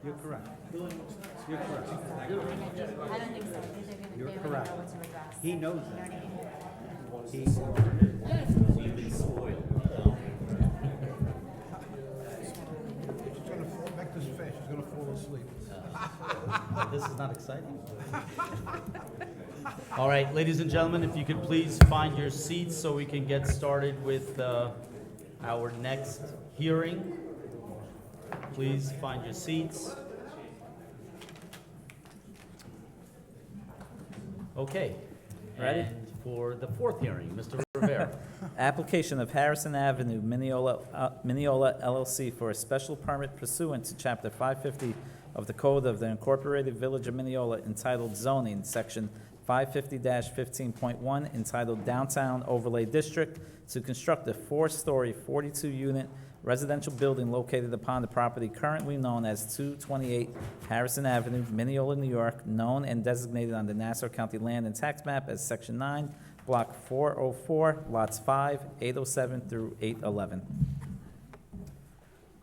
You're correct. You're correct. I don't think so. I think they're gonna, You're they're gonna correct. know what to address. He knows You know that. what I mean? He, She's gonna fall, back to his face, she's gonna fall asleep. This is not exciting. All right, ladies and gentlemen, if you could please find your seats so we can get started with our next hearing. Please find your seats. Okay, Ready? and for the fourth hearing, Mr. Rivera. Application of Harrison Avenue, Mineola LLC for a special permit pursuant to Chapter 550 of the Code of the Incorporated Village of Mineola entitled Zoning, Section 550-15.1, entitled Downtown Overlay District, to construct a four-story, 42-unit residential building located upon the property currently known as 228 Harrison Avenue, Mineola, New York, known and designated on the Nassau County Land and Tax Map as Section 9, Block 404, Lots 5, 807 through 811.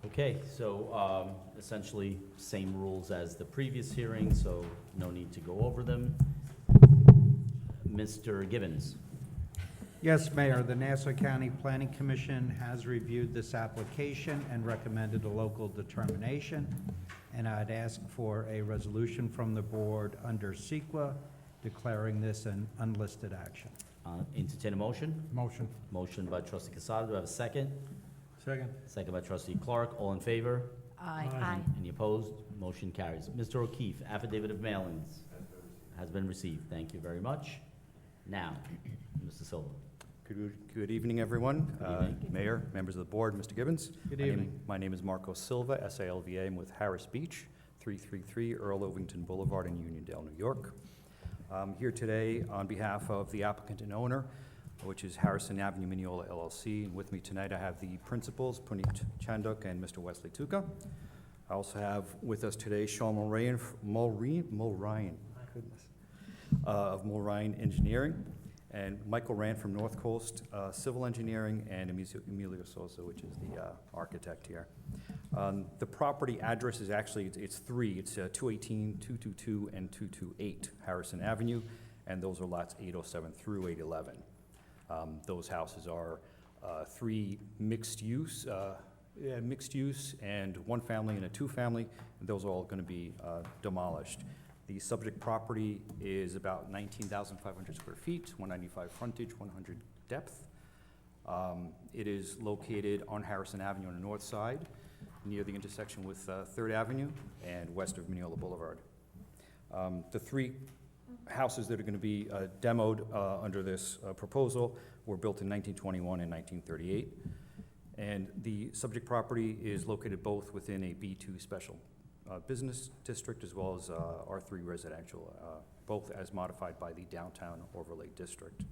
Okay, so essentially same rules as the previous hearing, so no need to go over them. Mr. Gibbons. yes, Mayor, the Nassau County Planning Commission has reviewed this application and recommended a local determination. And I'd ask for a resolution from the board under CEQA declaring this an unlisted action. Entertain a motion. Motion. Motion by trustee Casada. Do I have a second? Second. Second by trustee Clark. All in favor? Aye. Any opposed? Motion carries. Mr. O'Keefe, affidavit of mailings has been received. Thank you very much. Now, Mr. Silva. Good evening, everyone. evening. Mayor, members of the board, Mr. Gibbons. Good My name- evening. My name is Marco Silva, SALVA. I'm with Harris Beach, 333 Earl Ovington Boulevard in Uniondale, New York. I'm here today on behalf of the applicant and owner, which is Harrison Avenue Mineola LLC. And with me tonight, I have the principals, Puneet Chandok and Mr. Wesley Tuka. I also have with us today Sean Mulryan, goodness, of Mulryan Engineering, and Michael Rand from North Coast Civil Engineering, and Emilio Sosa, which is the architect here. The property address is actually, it's three. It's 218, 222, and 228 Harrison Avenue, and those are lots 807 through 811. Those houses are three mixed use and one family and a two-family, and those are all going to be demolished. The subject property is about 19,500 square feet, 195 frontage, 100 depth. It is located on Harrison Avenue on the north side, near the intersection with 3rd Avenue and west of Mineola Boulevard. The three houses that are going to be demoed under this proposal were built in 1921 and 1938. And the subject property is located both within a B2 special business district as well as R3 residential, both as modified by the Downtown Overlay District.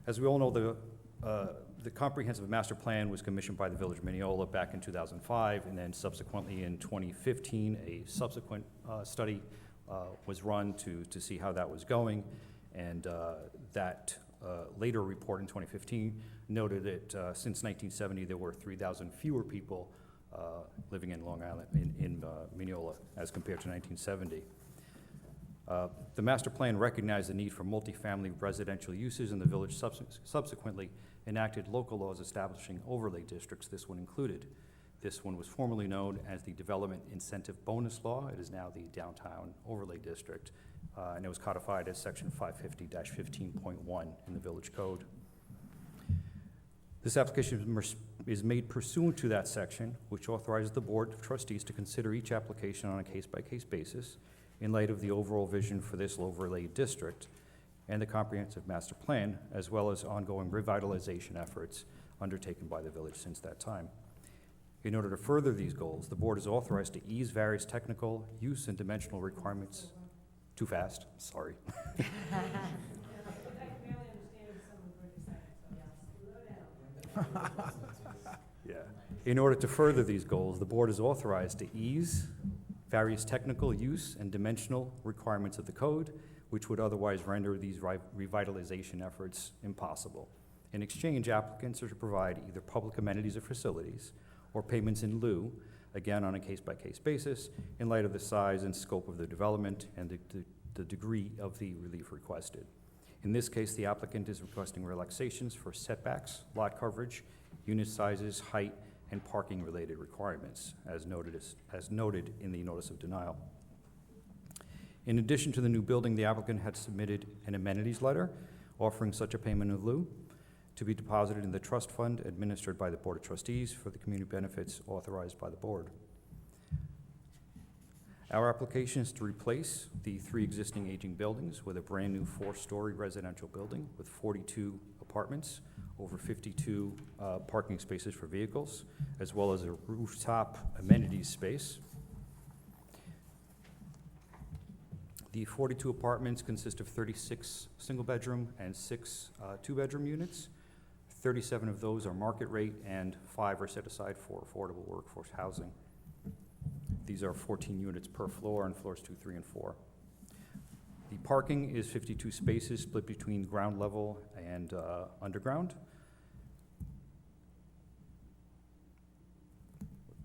As we all know, the comprehensive master plan was commissioned by the Village of Mineola back in 2005, and then subsequently in 2015, a subsequent study was run to see how that was going, and that later report in 2015 noted that since 1970 there were 3,000 fewer people living in Long Island, in Mineola, as compared to 1970. The master plan recognized the need for multifamily residential uses, and the village subsequently enacted local laws establishing overlay districts, this one included. This one was formerly known as the Development Incentive Bonus Law. It is now the Downtown Overlay District, and it was codified as Section 550-15.1 in the Village Code. This application is made pursuant to that section, which authorizes the Board of Trustees to consider each application on a case-by-case basis in light of the overall vision for this overlay district and the comprehensive master plan, as well as ongoing revitalization efforts undertaken by the village since that time. In order to further these goals, the board is authorized to ease various technical, use, and dimensional requirements. Too fast, sorry. Yeah. In order to further these goals, the board is authorized to ease various technical, use, and dimensional requirements of the code, which would otherwise render these revitalization efforts impossible. In exchange, applicants are to provide either public amenities or facilities, or payments in lieu, again on a case-by-case basis, in light of the size and scope of the development and the degree of the relief requested. In this case, the applicant is requesting relaxations for setbacks, lot coverage, unit sizes, height, and parking-related requirements, as noted in the notice of denial. In addition to the new building, the applicant had submitted an amenities letter offering such a payment in lieu to be deposited in the trust fund administered by the Board of Trustees for the community benefits authorized by the board. Our application is to replace the 3 existing aging buildings with a brand-new 4-story residential building with 42 apartments, over 52 parking spaces for vehicles, as well as a rooftop amenities space. The 42 apartments consist of 36 single-bedroom and 6 two-bedroom units. 37 of those are market rate, and 5 are set aside for affordable workforce housing. These are 14 units per floor on floors 2, 3, and 4. The parking is 52 spaces split between ground level and underground.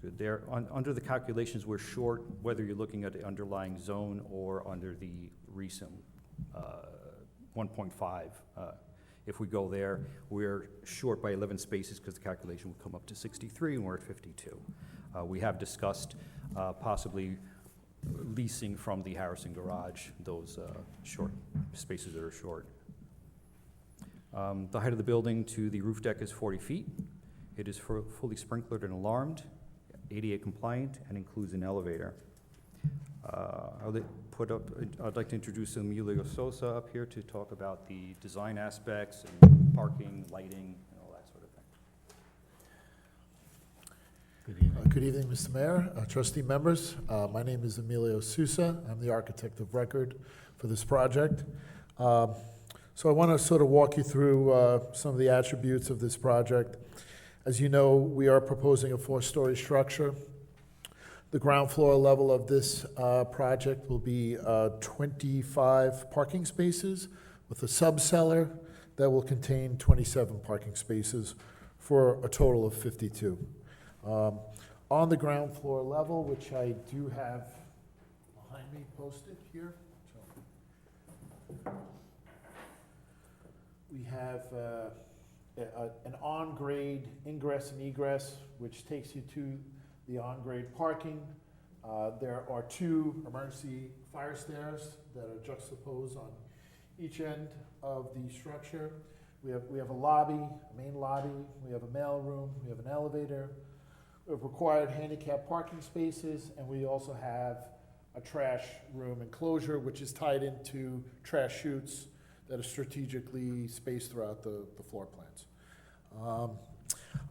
Good there. Under the calculations, we're short, whether you're looking at the underlying zone or under the recent 1.5. If we go there, we're short by 11 spaces because the calculation would come up to 63, and we're at 52. We have discussed possibly leasing from the Harrison Garage those short spaces that are short. The height of the building to the roof deck is 40 feet. It is fully sprinklered and alarmed, ADA compliant, and includes an elevator. I'd like to introduce Emilio Sosa up here to talk about the design aspects and parking, lighting, and all that sort of thing. Good evening, Mr. Mayor, trustee members. My name is Emilio Sousa. I'm the architect of record for this project. So I want to sort of walk you through some of the attributes of this project. As you know, we are proposing a 4-story structure. The ground floor level of this project will be 25 parking spaces with a sub-cellar that will contain 27 parking spaces for a total of 52. On the ground floor level, which I do have behind me posted here, we have an on-grade ingress and egress, which takes you to the on-grade parking. There are 2 emergency fire stairs that are juxtaposed on each end of the structure. We have a lobby, a main lobby, we have a mail room, we have an elevator, we have required handicap parking spaces, and we also have a trash room enclosure, which is tied into trash chutes that are strategically spaced throughout the floor plans.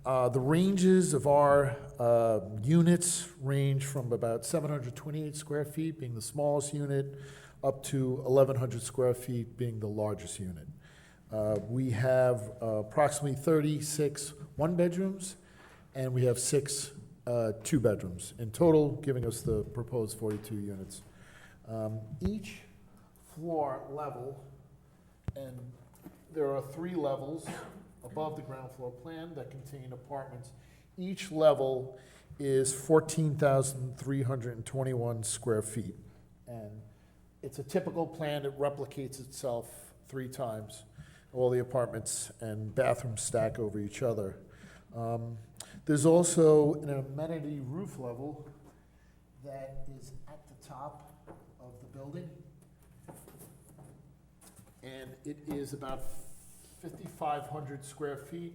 The ranges of our units range from about 728 square feet, being the smallest unit, up to 1,100 square feet, being the largest unit. We have approximately 36 one-bedrooms, and we have 6 two-bedrooms, in total giving us the proposed 42 units. Each floor level, and there are 3 levels above the ground floor plan that contain apartments. Each level is 14,321 square feet. And it's a typical plan that replicates itself 3 times. All the apartments and bathrooms stack over each other. There's also an amenity roof level that is at the top of the building. And it is about 5,500 square feet.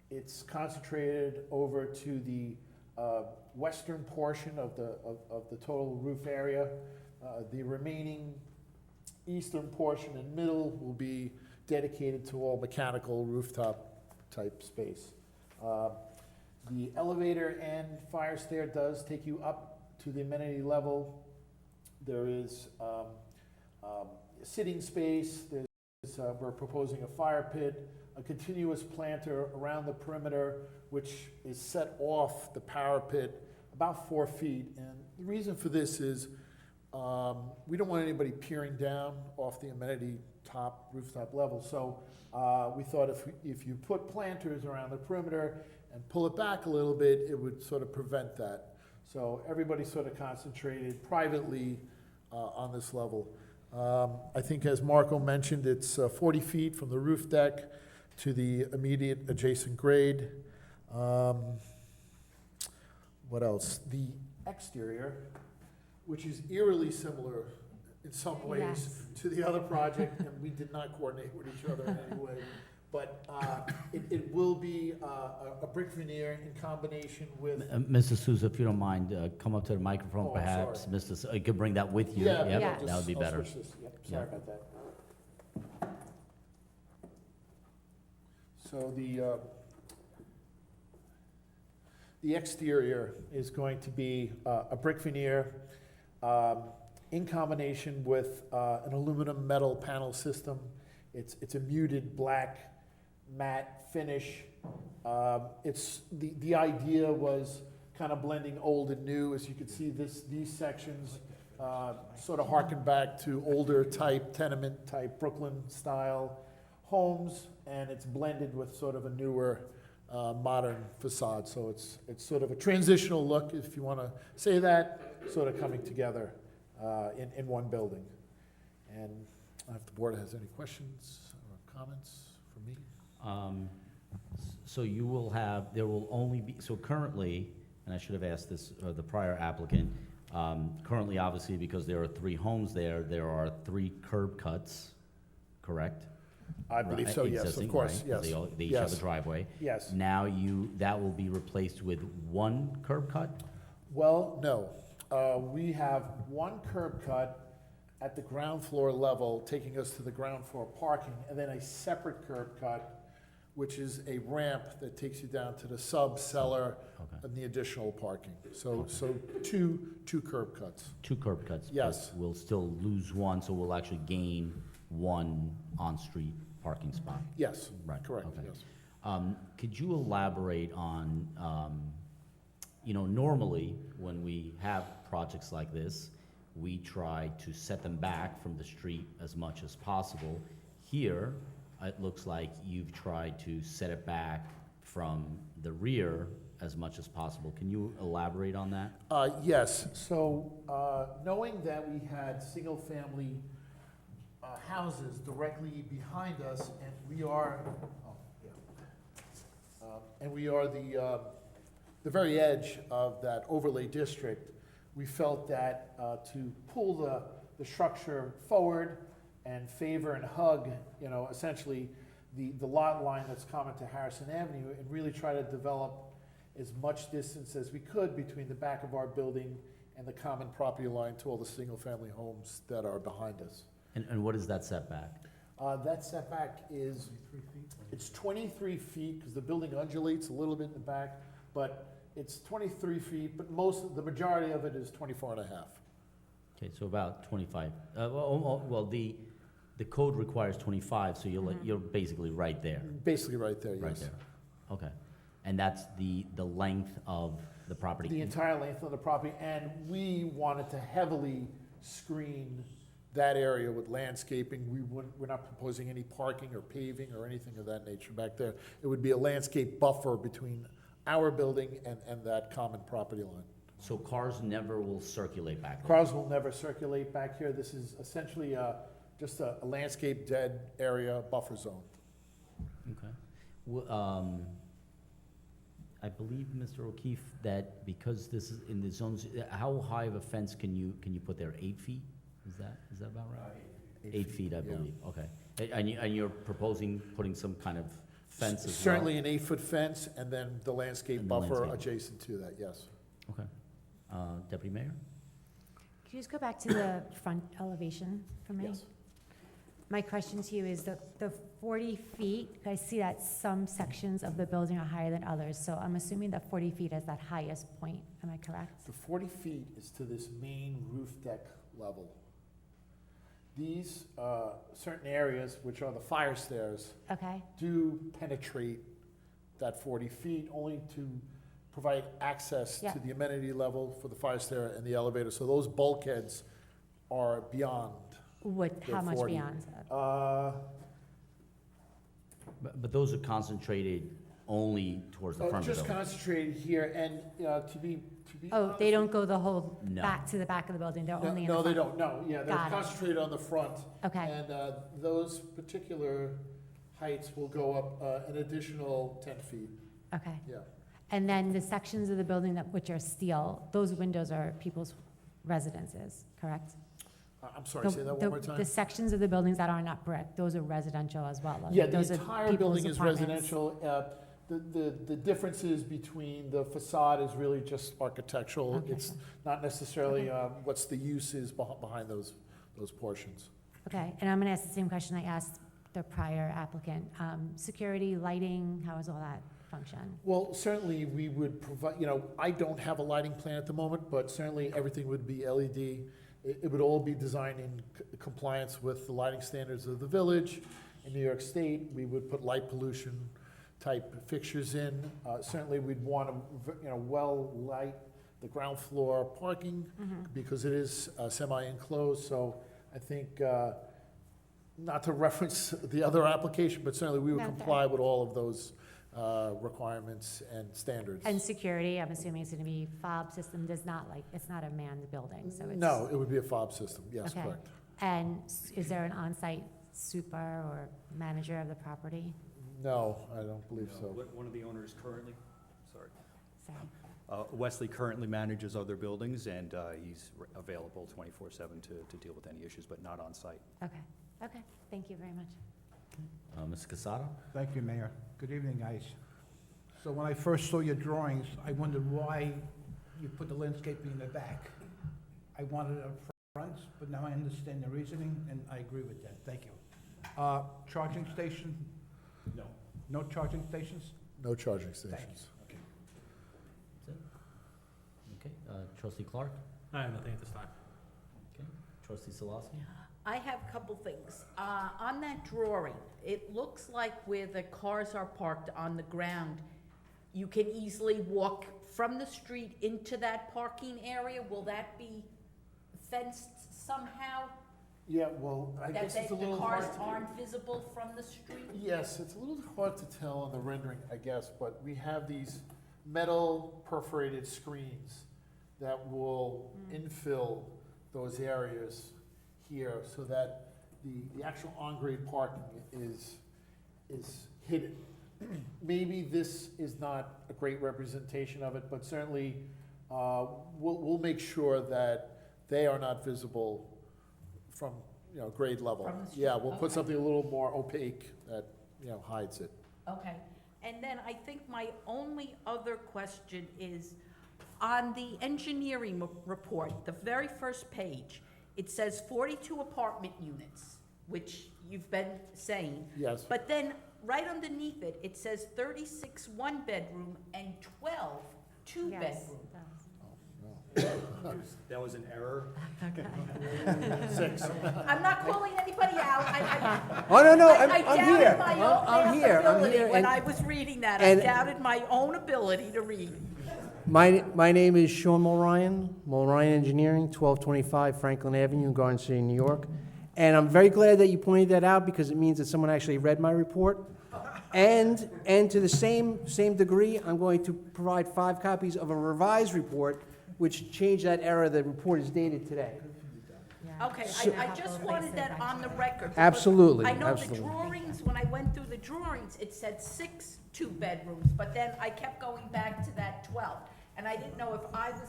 It's concentrated over to the western portion of the total roof area. The remaining eastern portion and middle will be dedicated to all mechanical rooftop type space. The elevator and fire stair does take you up to the amenity level. There is sitting space, we're proposing a fire pit, a continuous planter around the perimeter, which is set off the parapet about 4 feet. And the reason for this is we don't want anybody peering down off the amenity rooftop level. So we thought if you put planters around the perimeter and pull it back a little bit, it would sort of prevent that. So everybody sort of concentrated privately on this level. I think as Marco mentioned, it's 40 feet from the roof deck to the immediate adjacent grade. What else? The exterior, which is eerily similar in some ways Yes. to the other project, and we did not coordinate with each other in any way. But it will be a brick veneer in combination with. Mr. Souza, if you don't mind, come up to the microphone Oh, I'm perhaps. sorry. Mr. You could bring that with you. Yeah, Yep, I'll just- that would be I'll better. switch this. Yep, Yeah. sorry about that. So the exterior is going to be a brick veneer in combination with an aluminum metal panel system. It's a muted black matte finish. It's the idea was kind of blending old and new. As you can see, these sections sort of harken back to older type tenement type Brooklyn style homes, and it's blended with sort of a newer modern facade. So it's sort of a transitional look, if you want to say that, sort of coming together in one building. And if the board has any questions or comments for me. So you will have, there will only be, so currently, and I should have asked this, the prior applicant, currently, obviously, because there are 3 homes there are 3 curb cuts, correct? I believe Right, so, yes, of existing, course, right, 'cause yes. They each have a Yes. driveway. Yes. Now that will be replaced with 1 curb cut? Well, no. We have 1 curb cut at the ground floor level, taking us to the ground floor parking, and then a separate curb cut, which is a ramp that takes you down to the sub-cellar Okay. and the additional parking. So two curb cuts. 2 curb cuts? but Yes. We'll still lose 1, so we'll actually gain 1 on-street parking spot. Yes, Right, correct, okay. yes. Could you elaborate on, normally, when we have projects like this, we try to set them back from the street as much as possible. Here, it looks like you've tried to set it back from the rear as much as possible. Can you elaborate on that? Yes, so knowing that we had single-family houses directly behind us, and we are, the very edge of that overlay district, we felt that to pull the structure forward and favor and hug, essentially the lot line that's common to Harrison Avenue, and really try to develop as much distance as we could between the back of our building and the common property line to all the single-family homes that are behind us. And what is that setback? That setback is, it's 23 feet, because the building undulates a little bit in the back, but it's 23 feet, but the majority of it is 24 and a half. Okay, so about 25. Well, the code requires 25, so you're basically right there. Basically right there, Right yes. there. Okay. And that's the length of the property? The entire length of the property, and we wanted to heavily screen that area with landscaping. We're not proposing any parking or paving or anything of that nature back there. It would be a landscape buffer between our building and that common property line. So cars never will circulate back there? Cars will never circulate back here. This is essentially just a landscape dead area buffer zone. Okay. I believe, Mr. O'Keefe, that because this is in the zones, how high of a fence can you put there? 8 feet? Is that about right? 8 feet, I yeah. believe, okay. And you're proposing putting some kind of fence as well? Certainly an 8-foot fence, and then the landscape And the buffer landscape. adjacent to that, yes. Okay. Deputy Mayor? Could you just go back to the front elevation for me? Yes. My question to you is the 40 feet, I see that some sections of the building are higher than others, so I'm assuming that 40 feet is that highest point, am I correct? The 40 feet is to this main roof deck level. These certain areas, which are the fire stairs, Okay, do penetrate that 40 feet only to provide access Yeah. to the amenity level for the fire stair and the elevator. So those bulkheads are beyond. how much 40. beyond that? But those are concentrated only towards the front of the Just building. concentrated here, and to be Oh, they don't go the whole, No. back to the back of the building, they're No, only in the no, front? they don't, no, yeah, they're Got it. concentrated on the front. Okay, And those particular heights will go up an additional 10 feet, okay. yeah. And then the sections of the building which are steel, those windows are people's residences, correct? I'm sorry, say that one more time? The sections of the buildings that are not brick, those are residential as well? Yeah, the Those are entire people's building is apartments. residential. The differences between the facade is really just architectural. Okay. It's not necessarily what's the use is behind those portions. Okay, and I'm gonna ask the same question I asked the prior applicant. Security, lighting, how does all that function? Well, certainly, we would provide, I don't have a lighting plan at the moment, but certainly everything would be LED. It would all be designed in compliance with the lighting standards of the village. In New York State, we would put light pollution type fixtures in. Certainly, we'd want to, well light the ground floor parking because it is semi-enclosed. So I think, not to reference the other application, but certainly we would Okay. comply with all of those requirements and standards. And security, I'm assuming it's gonna be fob system, it's not a manned building, so it's. No, it would be a fob system, yes, Okay. correct. And is there an on-site super or manager of the property? No, I don't believe so. One of the owners currently, sorry, Sorry. Wesley currently manages other buildings, and he's available 24/7 to deal with any issues, but not on site. Okay, thank you very much. Mr. Casado? Thank you, Mayor. Good evening, guys. So when I first saw your drawings, I wondered why you put the landscaping in the back. I wanted it up front, but now I understand the reasoning, and I agree with that. Thank you. Charging station? No. No charging stations? No charging Thanks. stations. Okay. Okay, trustee Clark? I have nothing at this time. Okay, trustee Salasi? I have a couple things. On that drawing, it looks like where the cars are parked on the ground, you can easily walk from the street into that parking area. Will that be fenced somehow? Yeah, well, I guess it's a little That the hard cars to. aren't visible from the street? Yes, it's a little hard to tell on the rendering, I guess, but we have these metal perforated screens that will infill those areas here so that the actual on-grade parking is hidden. Maybe this is not a great representation of it, but certainly, we'll make sure that they are not visible from, grade level. From the street, Yeah, we'll put okay. something a little more opaque that, hides it. Okay, and then I think my only other question is, on the engineering report, the very first page, it says 42 apartment units, which you've been saying, Yes, but then right underneath it, it says 36 one-bedroom and 12 Yes, two-bedroom. That was an error. 6. I'm not calling anybody out. Oh, no, I doubted my own ability when and I was reading that. I and- doubted my own ability to read. my name is Sean Mulryan, Mulryan Engineering, 1225 Franklin Avenue in Garden City, New York. And I'm very glad that you pointed that out because it means that someone actually read my report. And to the same degree, I'm going to provide 5 copies of a revised report which changed that error. The report is dated today. Yeah. Okay, So- I just wanted that on the record. because Absolutely, I know absolutely. the drawings, when I went through the drawings, it said 6 two-bedrooms, but then I kept going back to that 12. And I didn't know if I was.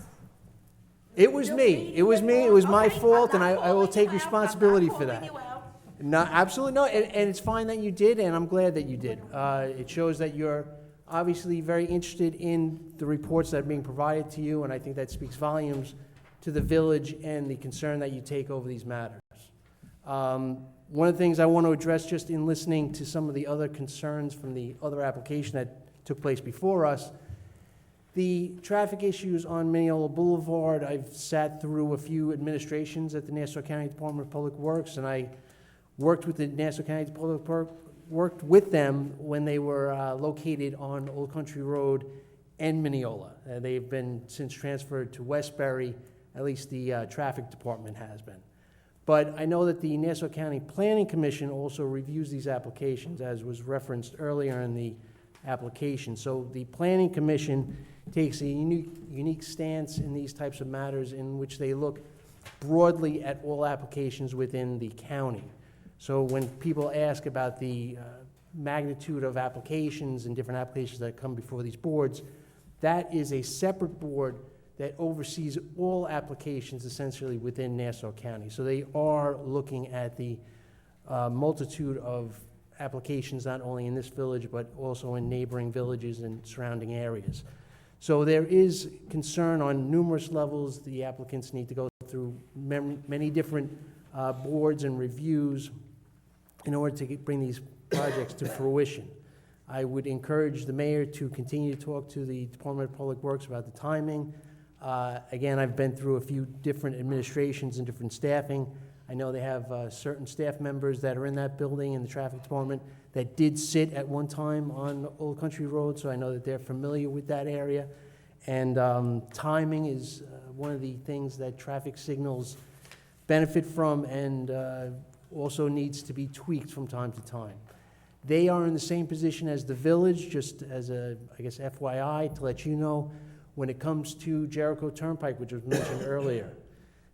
It was still me. reading It was me. It was my Okay, I'm fault, and not I will calling take you out. responsibility for I'm that. not calling you out. No, absolutely no, and it's fine that you did, and I'm glad that you did. It shows that you're obviously very interested in the reports that are being provided to you, and I think that speaks volumes to the village and the concern that you take over these matters. One of the things I want to address, just in listening to some of the other concerns from the other application that took place before us, the traffic issues on Mineola Boulevard, I've sat through a few administrations at the Nassau County Department of Public Works, and I worked with the Nassau County Public Works, worked with them when they were located on Old Country Road and Mineola. They've been since transferred to Westbury, at least the traffic department has been. But I know that the Nassau County Planning Commission also reviews these applications, as was referenced earlier in the application. So the Planning Commission takes a unique stance in these types of matters, in which they look broadly at all applications within the county. So when people ask about the magnitude of applications and different applications that come before these boards, that is a separate board that oversees all applications essentially within Nassau County. So they are looking at the multitude of applications, not only in this village, but also in neighboring villages and surrounding areas. So there is concern on numerous levels. The applicants need to go through many different boards and reviews in order to bring these projects to fruition. I would encourage the mayor to continue to talk to the Department of Public Works about the timing. Again, I've been through a few different administrations and different staffing. I know they have certain staff members that are in that building in the traffic department that did sit at one time on Old Country Road, so I know that they're familiar with that area. And timing is one of the things that traffic signals benefit from, and also needs to be tweaked from time to time. They are in the same position as the village, just as a, I guess, FYI, to let you know, when it comes to Jericho Turnpike, which was mentioned earlier.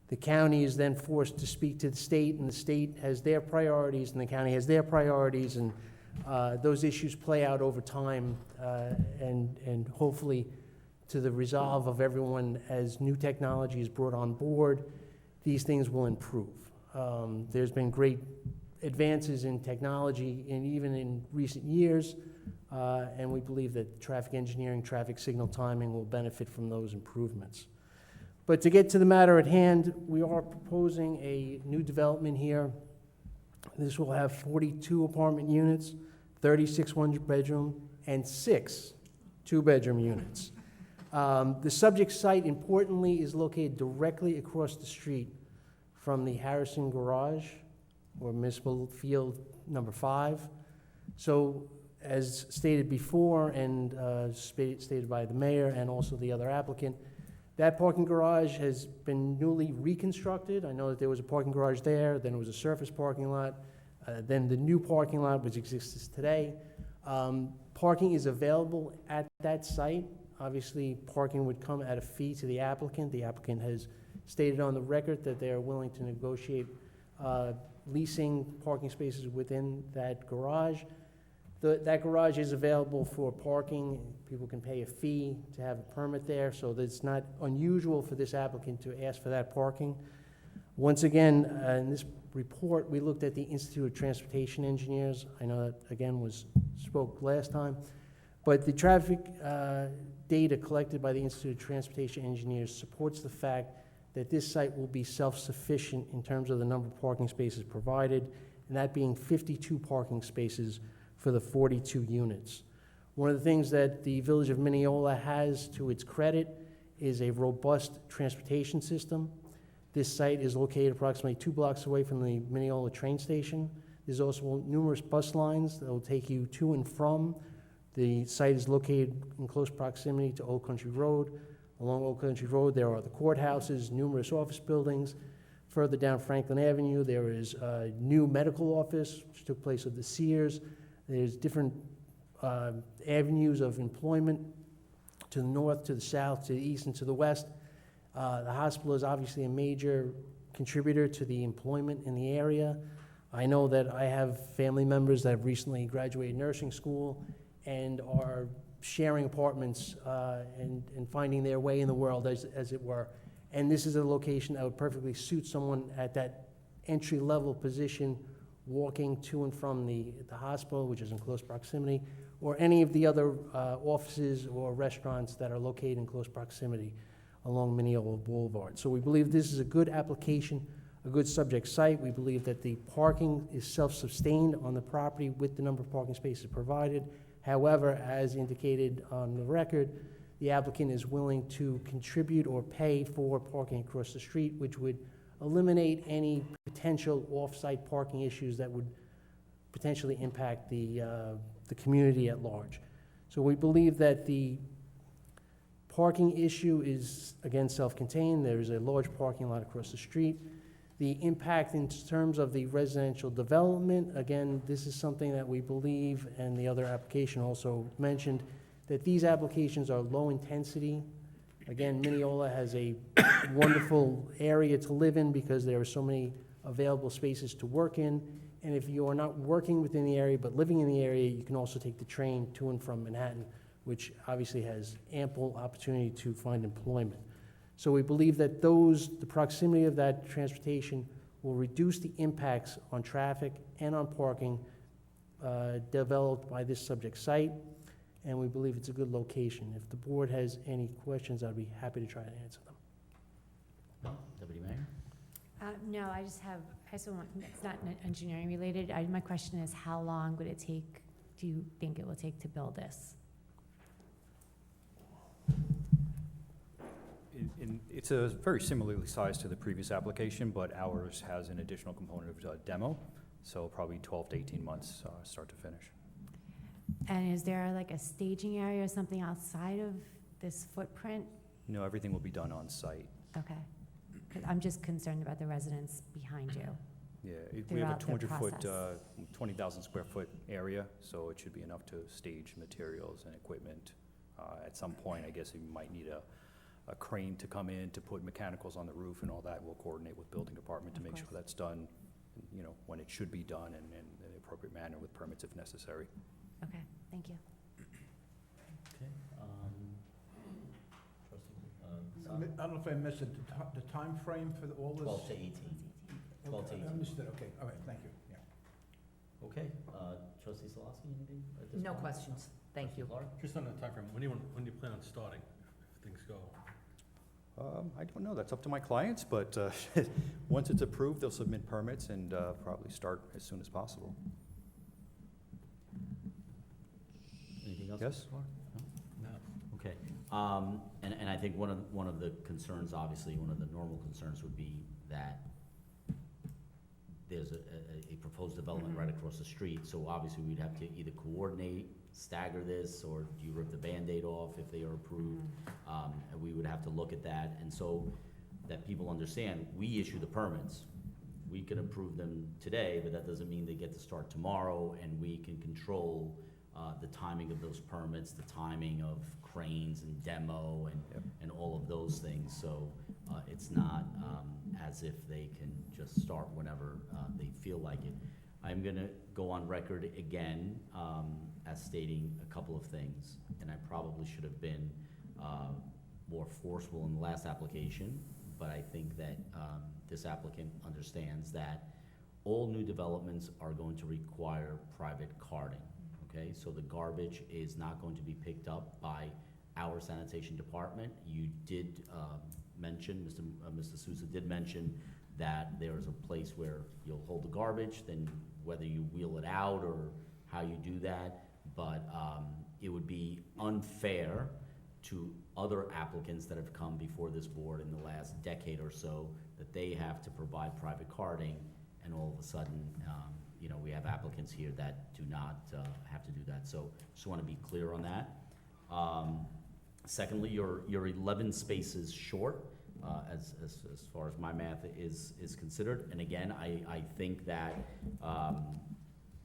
The county is then forced to speak to the state, and the state has their priorities, and the county has their priorities, and those issues play out over time, and hopefully to the resolve of everyone as new technology is brought on board, these things will improve. There's been great advances in technology, and even in recent years, and we believe that traffic engineering, traffic signal timing will benefit from those improvements. But to get to the matter at hand, we are proposing a new development here. This will have 42 apartment units, 36 one-bedroom, and 6 two-bedroom units. The subject site, importantly, is located directly across the street from the Harrison Garage, or Municipal Field number 5. So, as stated before, and stated by the mayor and also the other applicant, that parking garage has been newly reconstructed. I know that there was a parking garage there, then it was a surface parking lot, then the new parking lot, which exists today. Parking is available at that site. Obviously, parking would come at a fee to the applicant. The applicant has stated on the record that they are willing to negotiate leasing parking spaces within that garage. That garage is available for parking. People can pay a fee to have a permit there, so that it's not unusual for this applicant to ask for that parking. Once again, in this report, we looked at the Institute of Transportation Engineers. I know that, again, spoke last time. But the traffic data collected by the Institute of Transportation Engineers supports the fact that this site will be self-sufficient in terms of the number of parking spaces provided, and that being 52 parking spaces for the 42 units. One of the things that the Village of Mineola has to its credit is a robust transportation system. This site is located approximately 2 blocks away from the Mineola train station. There's also numerous bus lines that will take you to and from. The site is located in close proximity to Old Country Road. Along Old Country Road, there are the courthouses, numerous office buildings. Further down Franklin Avenue, there is a new medical office, which took place of the Sears. There's different avenues of employment to the north, to the south, to the east, and to the west. The hospital is obviously a major contributor to the employment in the area. I know that I have family members that have recently graduated nursing school and are sharing apartments and finding their way in the world, as it were. And this is a location that would perfectly suit someone at that entry-level position, walking to and from the hospital, which is in close proximity, or any of the other offices or restaurants that are located in close proximity along Mineola Boulevard. So we believe this is a good application a good subject site. We believe that the parking is self-sustained on the property with the number of parking spaces provided. However, as indicated on the record, the applicant is willing to contribute or pay for parking across the street, which would eliminate any potential off-site parking issues that would potentially impact the community at large. So we believe that the parking issue is, again, self-contained. There is a large parking lot across the street. The impact in terms of the residential development, again, this is something that we believe, and the other application also mentioned, that these applications are low intensity. Again, Mineola has a wonderful area to live in because there are so many available spaces to work in. And if you are not working within the area but living in the area, you can also take the train to and from Manhattan, which obviously has ample opportunity to find employment. So we believe that the proximity of that transportation will reduce the impacts on traffic and on parking developed by this subject site, and we believe it's a good location. If the board has any questions, I'd be happy to try to answer them. No? Deputy Mayor? No, I also want, it's not engineering related. My question is, how long would it take, do you think it will take to build this? It's a very similarly sized to the previous application, but ours has an additional component of demo, so probably 12 to 18 months, start to finish. And is there like a staging area or something outside of this footprint? No, everything will be done on site. Okay. 'Cause I'm just concerned about the residents behind you. Yeah, we have a Throughout the 200-foot, process. 20,000 square foot area, so it should be enough to stage materials and equipment. At some point, I guess you might need a crane to come in to put mechanicals on the roof and all that. We'll coordinate with building department to Of make sure course. that's done, when it should be done and in the appropriate manner with permits if necessary. Okay, thank you. Okay, trustee, I Saab? don't know if I missed it, the timeframe for all this? 12 to 18. 12 to Okay, 18. I understood, okay, all right, thank you, yeah. Okay, trustee Solosky, anything at this No point? questions, thank you. Clark? Just on the timeframe, when do you plan on starting, if things go? I don't know, that's up to my clients, but once it's approved, they'll submit permits and probably start as soon as possible. Anything else? Yes? Mr. Clark? No? No. Okay, and I think one of the concerns, obviously, one of the normal concerns would be that there's a proposed development right across the street, so obviously we'd have to either coordinate, stagger this, or do you rip the Band-Aid off if they are approved? And we would have to look at that, and so that people understand, we issue the permits. We can approve them today, but that doesn't mean they get to start tomorrow, and we can control the timing of those permits, the timing of cranes and demo and all of those things. So it's not as if they can just start whenever they feel like it. I'm gonna go on record again as stating a couple of things, and I probably should have been more forceful in the last application, but I think that this applicant understands that all new developments are going to require private carding. Okay, so the garbage is not going to be picked up by our sanitation department. You did mention, Mr. Sousa did mention that there is a place where you'll hold the garbage, then whether you wheel it out or how you do that, but it would be unfair to other applicants that have come before this board in the last decade or so that they have to provide private carding, and all of a sudden, we have applicants here that do not have to do that. So just want to be clear on that. Secondly, you're 11 spaces short as far as my math is considered. And again, I think that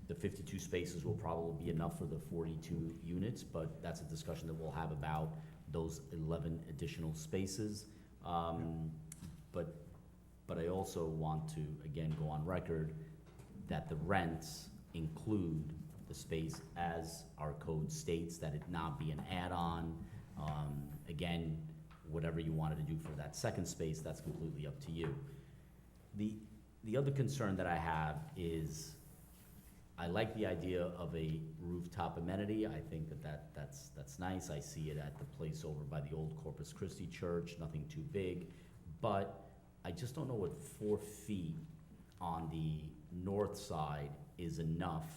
the 52 spaces will probably be enough for the 42 units, but that's a discussion that we'll have about those 11 additional spaces. But I also want to, again, go on record that the rents include the space as our code states, that it not be an add-on. Again, whatever you wanted to do for that second space, that's completely up to you. The other concern that I have is, I like the idea of a rooftop amenity. I think that's nice. I see it at the place over by the old Corpus Christi Church, nothing too big. But I just don't know what 4 feet on the north side is enough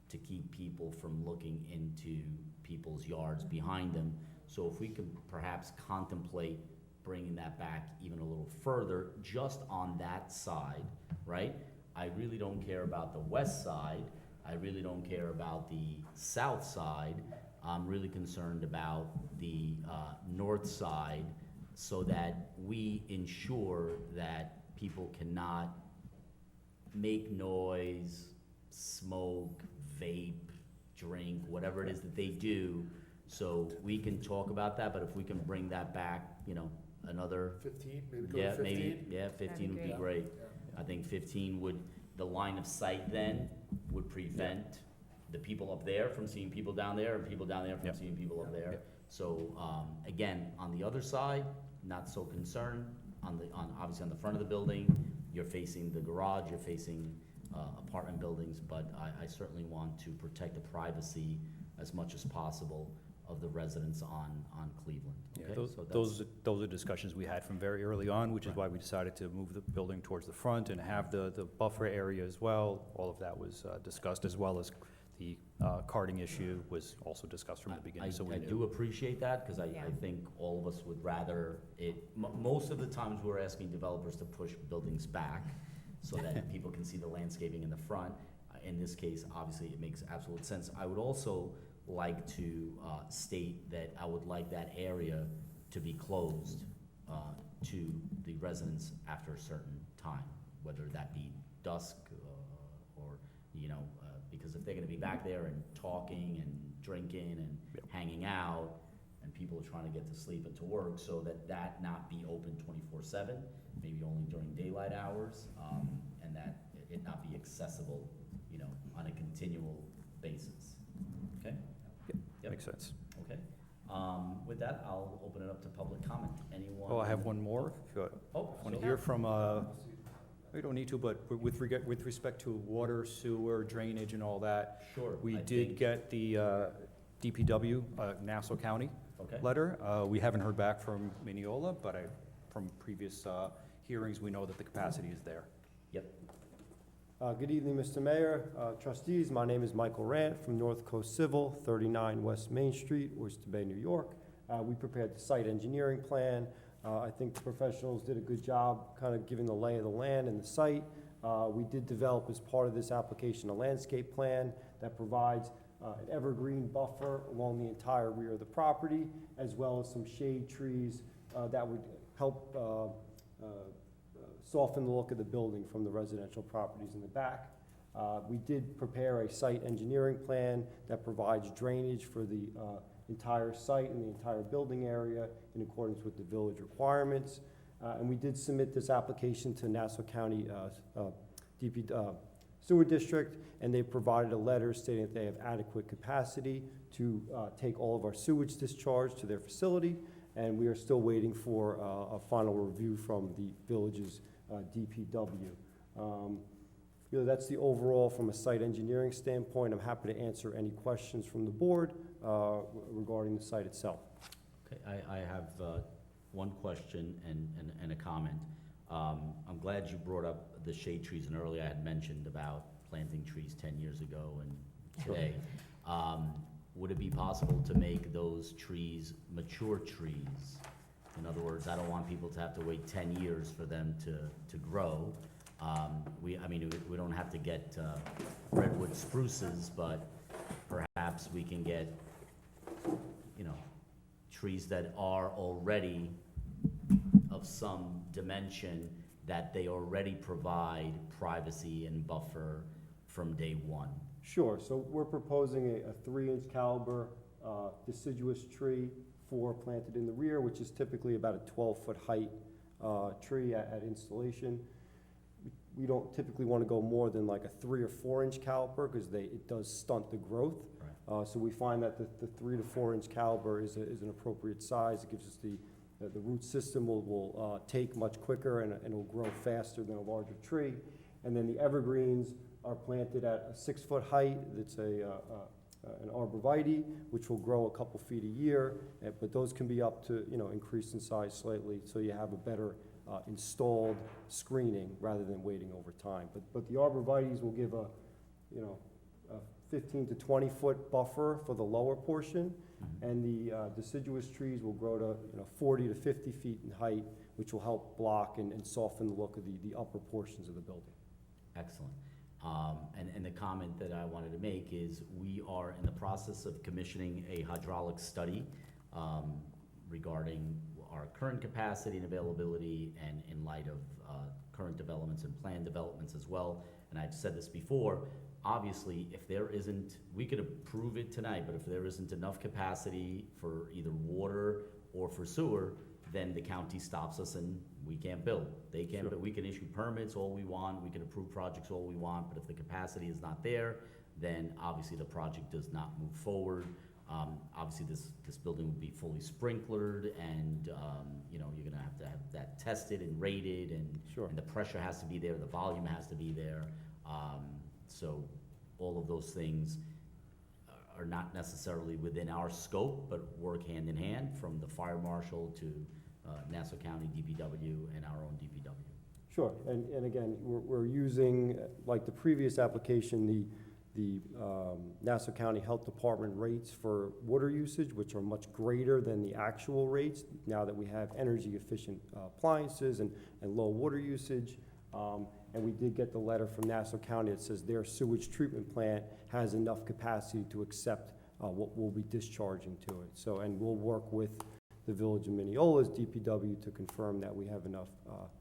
to keep people from looking into people's yards behind them. So if we could perhaps contemplate bringing that back even a little further, just on that side, right? I really don't care about the west side. I really don't care about the south side. I'm really concerned about the north side, so that we ensure that people cannot make noise, smoke, vape, drink, whatever it is that they do. So we can talk about that, but if we can bring that back, you know, another, 15, maybe go yeah, to 15? maybe, yeah, 15 would be great. great. I think 15 would, the line of sight then would prevent the people up there from seeing people down there, and people down there from Yep. seeing people up there. Yep. So, again, on the other side, not so concerned. Obviously on the front of the building, you're facing the garage, you're facing apartment buildings, but I certainly want to protect the privacy as much as possible of the residents on Cleveland, Yeah, okay? those, So that's- those are discussions we had from very early on, which is why we decided to move the building towards the front and have the buffer area as well. All of that was discussed, as well as the carding issue was also discussed from the beginning, so we I knew. do appreciate that, because I Yeah. think all of us would rather most of the times we're asking developers to push buildings back so that people can see the landscaping in the front. In this case, obviously, it makes absolute sense. I would also like to state that I would like that area to be closed to the residents after a certain time, whether that be dusk or, you know, because if they're gonna be back there and talking and drinking and Yep. hanging out, and people are trying to get to sleep and to work, so that not be open 24/7, maybe only during daylight hours, and that it not be accessible, you know, on a continual basis. Okay? Yep. Makes sense. Okay. With that, I'll open it up to public comment. Anyone? Oh, I have one more. If you Oh, want to sure. hear from, we don't need to, but with respect to water, sewer, drainage and all that, Sure. we I did think- get the DPW, Nassau County Okay. letter. We haven't heard back from Mineola, but from previous hearings, we know that the capacity is there. Yep. Good evening, Mr. Mayor, trustees. My name is Michael Rant from North Coast Civil, 39 West Main Street, Oyster Bay, New York. We prepared the site engineering plan. I think the professionals did a good job kind of giving the lay of the land and the site. We did develop, as part of this application, a landscape plan that provides an evergreen buffer along the entire rear of the property, as well as some shade trees that would help soften the look of the building from the residential properties in the back. We did prepare a site engineering plan that provides drainage for the entire site and the entire building area in accordance with the village requirements. And we did submit this application to Nassau County Sewer District, and they provided a letter stating that they have adequate capacity to take all of our sewage discharge to their facility, and we are still waiting for a final review from the village's DPW. You know, that's the overall from a site engineering standpoint. I'm happy to answer any questions from the board regarding the site itself. Okay, I have one question and a comment. I'm glad you brought up the shade trees, and earlier I had mentioned about planting trees 10 years ago and today. Would it be possible to make those trees mature trees? In other words, I don't want people to have to wait 10 years for them to grow. We don't have to get redwood spruces, but perhaps we can get, you know, trees that are already of some dimension, that they already provide privacy and buffer from day one. Sure, so we're proposing a 3-inch caliber deciduous tree, 4 planted in the rear, which is typically about a 12-foot height tree at installation. We don't typically want to go more than like a 3 or 4-inch caliper, because it does stunt the growth. Right. So we find that the 3 to 4-inch caliber is an appropriate size. It gives us the root system will take much quicker, and it will grow faster than a larger tree. And then the evergreens are planted at a 6-foot height. It's an arborvitae, which will grow a couple feet a year, but those can be up to, increase in size slightly, so you have a better installed screening rather than waiting over time. But the arborvitae's will give a 15 to 20-foot buffer for the lower portion, and the deciduous trees will grow to 40 to 50 feet in height, which will help block and soften the look of the upper portions of the building. Excellent. And the comment that I wanted to make is we are in the process of commissioning a hydraulic study regarding our current capacity and availability, and in light of current developments and planned developments as well. And I've said this before, obviously, if there isn't, we could approve it tonight, but if there isn't enough capacity for either water or for sewer, then the county stops us and we can't build. They can't, but we can issue permits all we want, we can approve projects all we want, but if the capacity is not there, then obviously the project does not move forward. Obviously, this building would be fully sprinklered, and you're gonna have to have that tested and rated, and Sure. and the pressure has to be there, the volume has to be there. So all of those things are not necessarily within our scope, but work hand in hand, from the fire marshal to Nassau County DPW and our own DPW. Sure, and again, we're using, like the previous application, the Nassau County Health Department rates for water usage, which are much greater than the actual rates, now that we have energy-efficient appliances and low water usage. And we did get the letter from Nassau County that says their sewage treatment plant has enough capacity to accept what we'll be discharging to it. So, and we'll work with the Village of Mineola's DPW to confirm that we have enough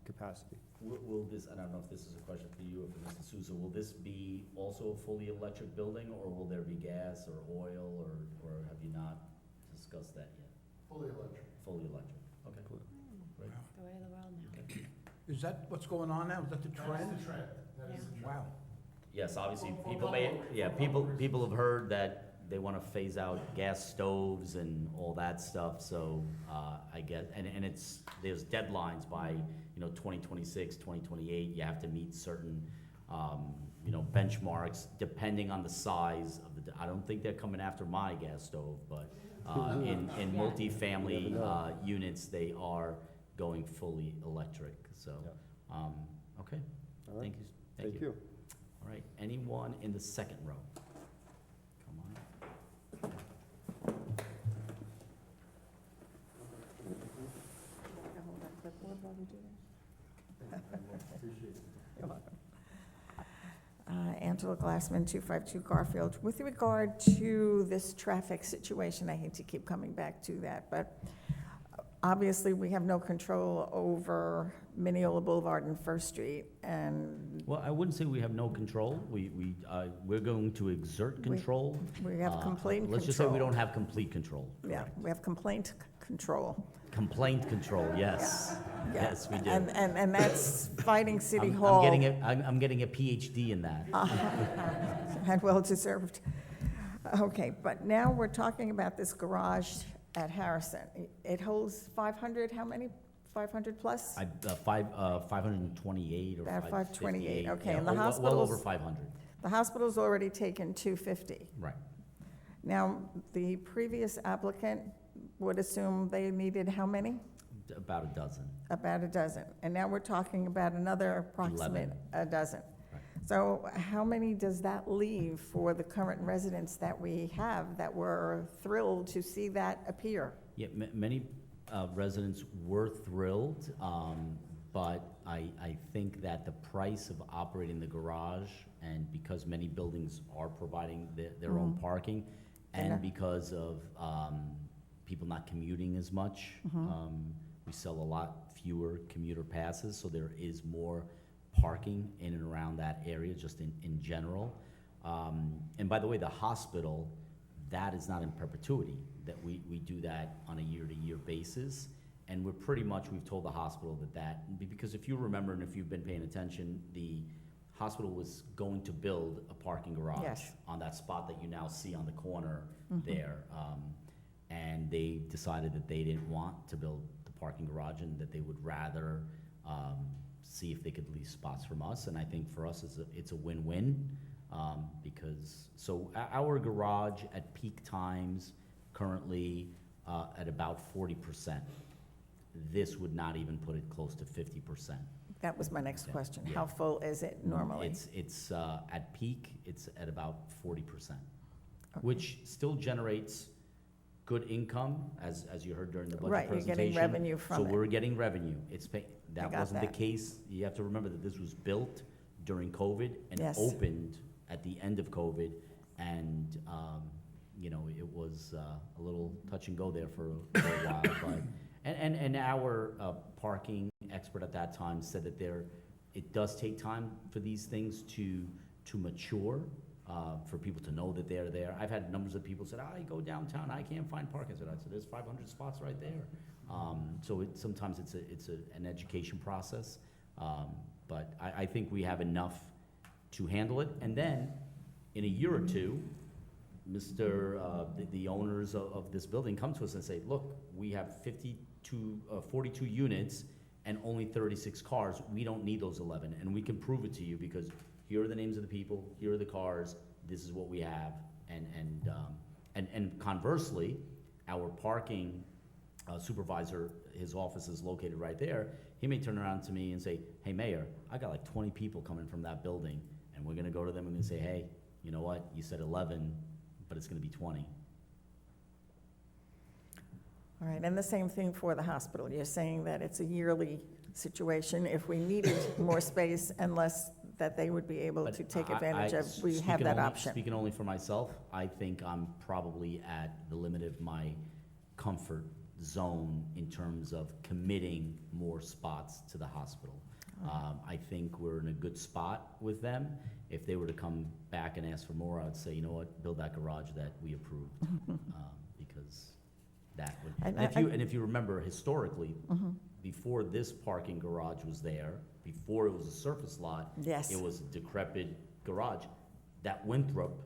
capacity. Will this, I don't know if this is a question for you or for Mr. Souza, will this be also a fully electric building, or will there be gas or oil, or have you not discussed that yet? Fully electric. Fully electric, okay. Great. The way of the world now. Is that what's going on now? Is that the trend? Wow. Yes, obviously, people have heard that they want to phase out gas stoves and all that stuff, so, I get, and there's deadlines by, 2026, 2028, you have to meet certain, benchmarks, depending on the size of the, I don't think they're coming after my gas stove, but, in multifamily, units, they are going fully electric, so, okay, All right. thank you. Thank you. All right, anyone in the second row? Come on. Angela Glassman, 252 Garfield. With regard to this traffic situation, I hate to keep coming back to that, but obviously we have no control over Mineola Boulevard and First Street, and Well, I wouldn't say we have no control. We're going to exert control. we have complete control. Let's just say we don't have complete control. Yeah, we have complaint control. Complaint control, yes. Yeah. Yes, we do. And that's fighting City I'm Hall. I'm getting a PhD in that. And well-deserved. Okay, but now we're talking about this garage at Harrison. It holds 500, how many? 500 plus? 528 or About 558. 528, okay, Yeah, and the well over hospitals- 500, The hospital's already taken 250. right. Now, the previous applicant would assume they needed how many? About a dozen. About a dozen. And now we're talking about another approximate 11. a dozen. Right. So how many does that leave for the current residents that we have that were thrilled to see that appear? Yeah, many residents were thrilled, but I think that the price of operating the garage, and because many buildings are providing their own parking, Yeah. and because of people not commuting as much, we sell a lot fewer commuter passes, so there is more parking in and around that area, just in general. And by the way, the hospital, that is not in perpetuity, that we do that on a year-to-year basis. And we're pretty much, we've told the hospital because if you remember and if you've been paying attention, the hospital was going to build a parking garage Yes. on that spot that you now see on the corner there. And they decided that they didn't want to build the parking garage and that they would rather see if they could lease spots from us. And I think for us, it's a win-win. So our garage at peak times currently at about 40%. this would not even put it close to 50%. That was my next Yeah, question. yeah. How full is it normally? It's at peak, it's at about 40%, Okay. which still generates good income, as you heard during the budget Right, you're presentation. getting revenue from So it. we're getting revenue. That got wasn't the that. case. You have to remember that this was built during COVID and Yes. opened at the end of COVID. And, it was a little touch and go there for a while. But, and our parking expert at that time said that it does take time for these things to mature, for people to know that they're there. I've had numbers of people said, I go downtown, I can't find parking. I said, there's 500 spots right there. So sometimes it's an education process. But I think we have enough to handle it. And then, in a year or two, the owners of this building come to us and say, look, we have 42 units and only 36 cars. We don't need those 11, and we can prove it to you because here are the names of the people, here are the cars, this is what we have. And conversely, our parking supervisor, his office is located right there, he may turn around to me and say, hey, Mayor, I got like 20 people coming from that building, and we're gonna go to them and say, hey, you know what, you said 11, but it's gonna be 20. All right, and the same thing for the hospital. You're saying that it's a yearly situation. If we needed more space and less, that they would be able But to take I- advantage of, we have speaking that only- option. Speaking only for myself, I think I'm probably at the limit of my comfort zone in terms of committing more spots to the hospital. I think we're in a good spot with them. If they were to come back and ask for more, I would say, you know what, build that garage that we approved, because that would, and if you remember historically, before this parking garage was there, before it was a surface lot, Yes. it was a decrepit garage. That Winthrop,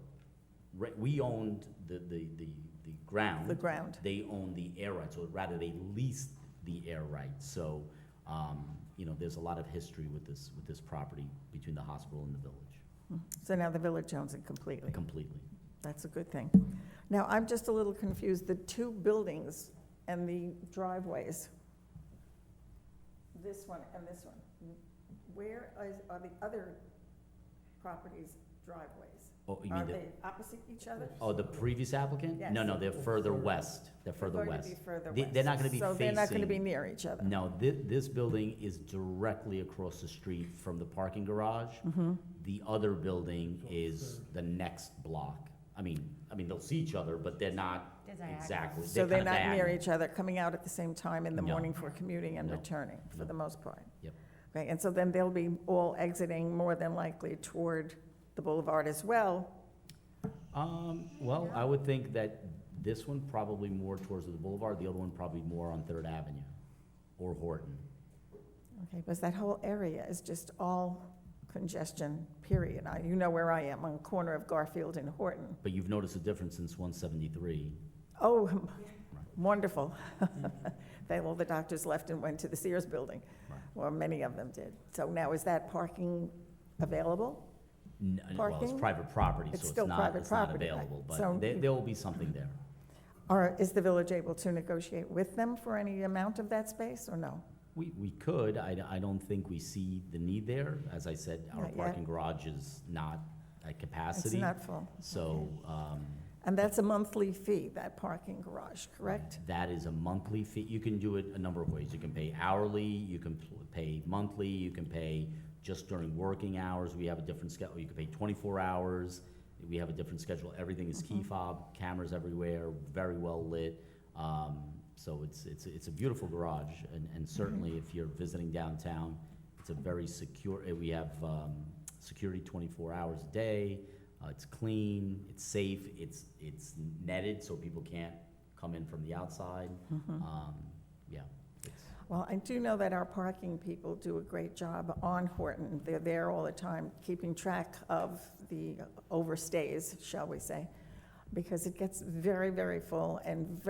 we owned the ground. The ground. They owned the air rights, or rather they leased the air rights. So, there's a lot of history with this property between the hospital and the village, So now the village owns it completely. completely. That's a good thing. Now, I'm just a little confused. The two buildings and the driveways, this one and this one, where are the other properties' driveways? Oh, you Are mean they opposite each other? the previous applicant? Yes. No, they're further west. They're further Going west. to be further They're west. not gonna be So they're not going to be facing- near each other? No, this building is directly across the street from the parking garage. Mm-hmm. The other building is the next block. I mean, they'll see each other, but they're not They're diagonal. exactly. So they're kinda not near diagonal. each other, coming out at the same time in the No. morning for commuting and No. returning, for No. the most part? Yep. Okay, and so then they'll be all exiting more than likely toward the boulevard as well? Well, I would think that this one probably more towards the boulevard, the other one probably more on Third Avenue or Horton. Okay, because that whole area is just all congestion, period. Now, you know where I am, on the corner of Garfield and Horton. But you've noticed a difference since 173. Oh, wonderful. All the doctors left and went to the Sears building, Right. or many of them did. So now, is that parking available? Well, it's Parking? private property, It's so still it's not private property, right. available, So but there will be something there. Or is the village able to negotiate with them for any amount of that space, or no? We could, I don't think we see the need there. As I said, our Not yet. parking garage is not at It's capacity. not full. So, And that's a monthly fee, that parking garage, correct? that is a monthly fee. You can do it a number of ways. You can pay hourly, you can pay monthly, you can pay just during working hours. We have a different schedule. You can pay 24 hours. We have a different schedule. Everything is key fob, cameras everywhere, very well lit. So it's a beautiful garage, and certainly if you're visiting downtown, it's a very secure, we have security 24 hours a day. It's clean, it's safe, it's netted so people can't come in from the outside. Yeah, it's, Well, I do know that our parking people do a great job on Horton. They're there all the time, keeping track of the overstays, shall we say, because it gets very, very full, and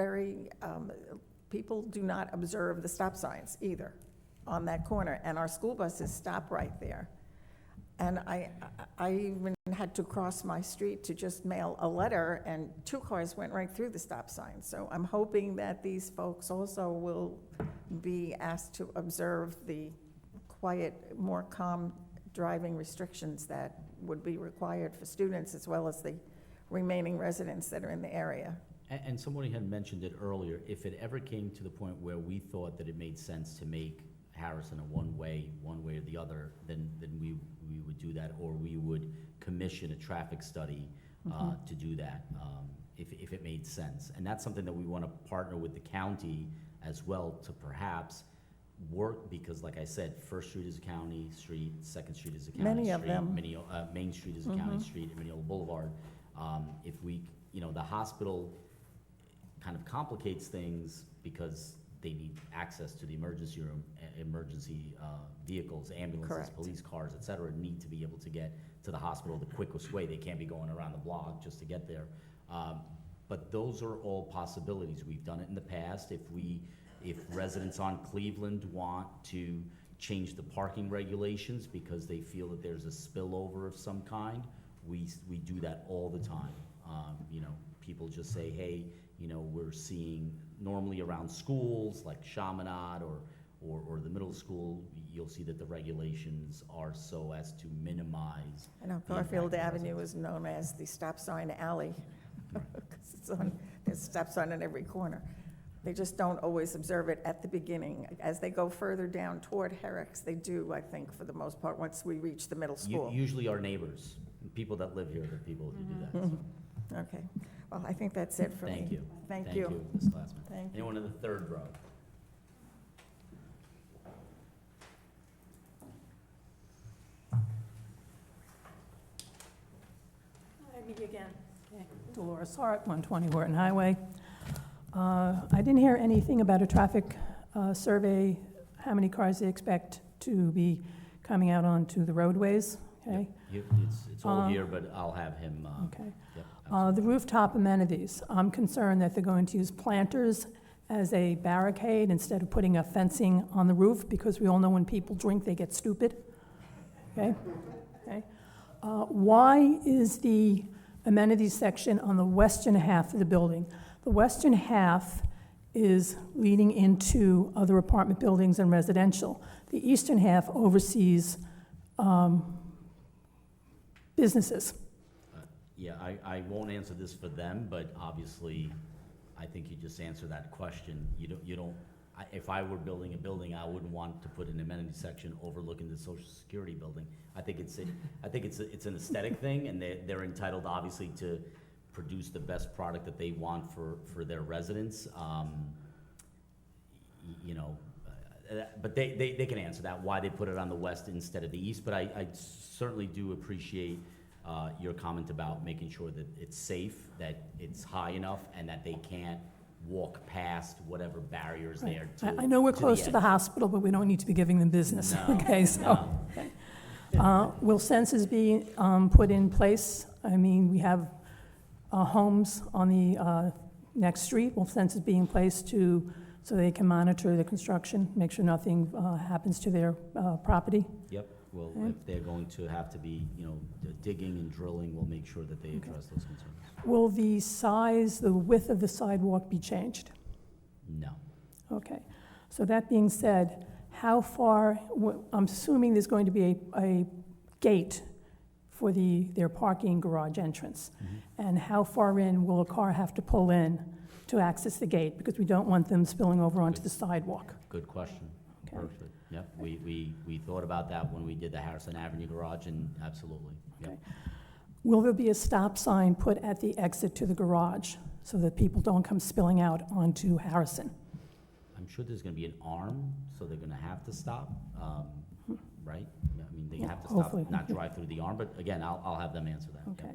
people do not observe the stop signs either on that corner, and our school buses stop right there. And I even had to cross my street to just mail a letter, and 2 cars went right through the stop sign. So I'm hoping that these folks also will be asked to observe the quiet, more calm driving restrictions that would be required for students as well as the remaining residents that are in the area. And somebody had mentioned it earlier, if it ever came to the point where we thought that it made sense to make Harrison a one way or the other, then we would do that, or we would commission a traffic study to do that, if it made sense. And that's something that we want to partner with the county as well to perhaps work, because like I said, First Street is a county street, Second Street is a county street. Many of them. Main Street is a county street, and Mineola Boulevard. If we, the hospital kind of complicates things because they need access to the emergency room, emergency vehicles, ambulances, Correct. police cars, et cetera, need to be able to get to the hospital the quickest way. They can't be going around the block just to get there. But those are all possibilities. We've done it in the past. If residents on Cleveland want to change the parking regulations because they feel that there's a spillover of some kind, we do that all the time. People just say, hey, we're seeing normally around schools like Chaminade or the middle school, you'll see that the regulations are so as to minimize. I know the impact Garfield on Avenue residents. is known as the stop sign alley, because there's a stop sign on every corner. They just don't always observe it at the beginning. As they go further down toward Herrick's, they do, I think, for the most part, once we reach the middle school. Usually our neighbors, people that live here, are the people who do that. so. Okay, well, I think that's it for me. Thank you. Thank you. Ms. Glassman. Thank you. Anyone in the third row? Hi, me again. Okay. Dolores Hart, 120 Horton Highway. I didn't hear anything about a traffic survey, how many cars they expect to be coming out onto the roadways, okay? It's all here, but I'll have him, Okay. yep. The rooftop amenities, I'm concerned that they're going to use planters as a barricade instead of putting a fencing on the roof, because we all know when people drink, they get stupid, okay? Okay. Why is the amenities section on the western half of the building? The western half is leading into other apartment buildings and residential. The eastern half oversees businesses. Yeah, I won't answer this for them, but obviously, I think you just answer that question. If I were building a building, I wouldn't want to put an amenity section overlooking the Social Security building. I think it's an aesthetic thing, and they're entitled, obviously, to produce the best product that they want for their residents. But they can answer that, why they put it on the west instead of the east. But I certainly do appreciate your comment about making sure that it's safe, that it's high enough, and that they can't walk past whatever barriers there to I know we're to close to the edge. hospital, but we don't need to be giving them business, No, okay, so. no. Okay. Will sensors be put in place? I mean, we have homes on the next street. Will sensors be in place so they can monitor the construction, make sure nothing happens to their property? Yep, well, Okay. if they're going to have to be, digging and drilling, we'll make sure that they address those concerns. Will the width of the sidewalk be changed? No. Okay. So that being said, how far, I'm assuming there's going to be a gate for their parking garage entrance. And how far in will a car have to pull in to access the gate? Because we don't want them spilling over onto the sidewalk. Good question. Okay. Perfect. Yep, we thought about that when we did the Harrison Avenue garage, and absolutely, yep. Okay. Will there be a stop sign put at the exit to the garage so that people don't come spilling out onto Harrison? I'm sure there's gonna be an arm, so they're gonna have to stop, right? Yeah, I mean, they have to stop, Hopefully. not drive through the arm, but again, I'll have them answer that. Yep. Okay.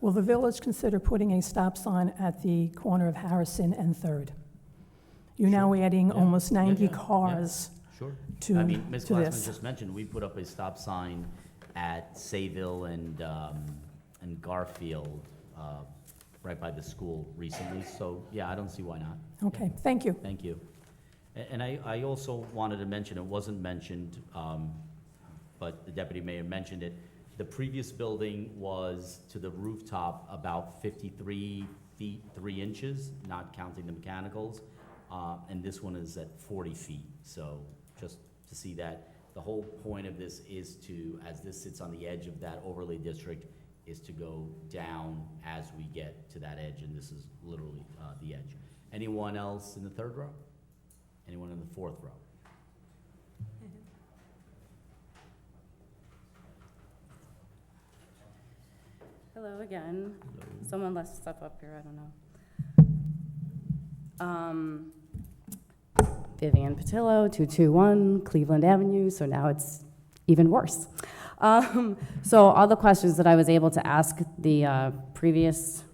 Will the village consider putting a stop sign at the corner of Harrison and Third? You're now adding Yeah. almost Yeah, 90 yeah, cars Sure. to I mean, Ms. to Glassman this. just mentioned, we put up a stop sign at Sayville and Garfield, right by the school recently, so, yeah, I don't see why not. Okay, thank you. Thank you. And I also wanted to mention, it wasn't mentioned, but the deputy mayor mentioned it, The previous building was to the rooftop about 53 feet, 3 inches, not counting the mechanicals. And this one is at 40 feet. So just to see that, the whole point of this is to, as this sits on the edge of that overlay district, is to go down as we get to that edge, and this is literally the edge. Anyone else in the third row? Anyone in the fourth row? Hello again. Someone left stuff up here, I don't know. Vivian Patillo, 221 Cleveland Avenue, so now it's even worse. So all the questions that I was able to ask the previous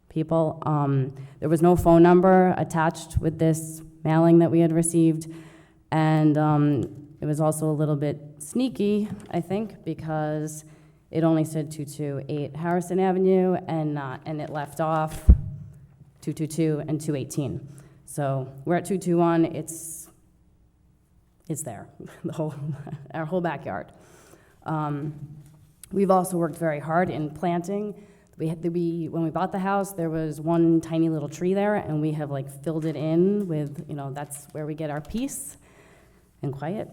people, there was no phone number attached with this mailing that we had received, and it was also a little bit sneaky, I think, because it only said 228 Harrison Avenue, and it left off 222 and 218. So we're at 221, it's there, our whole backyard. We've also worked very hard in planting. When we bought the house, there was one tiny little tree there, and we have like filled it in with, that's where we get our peace and quiet.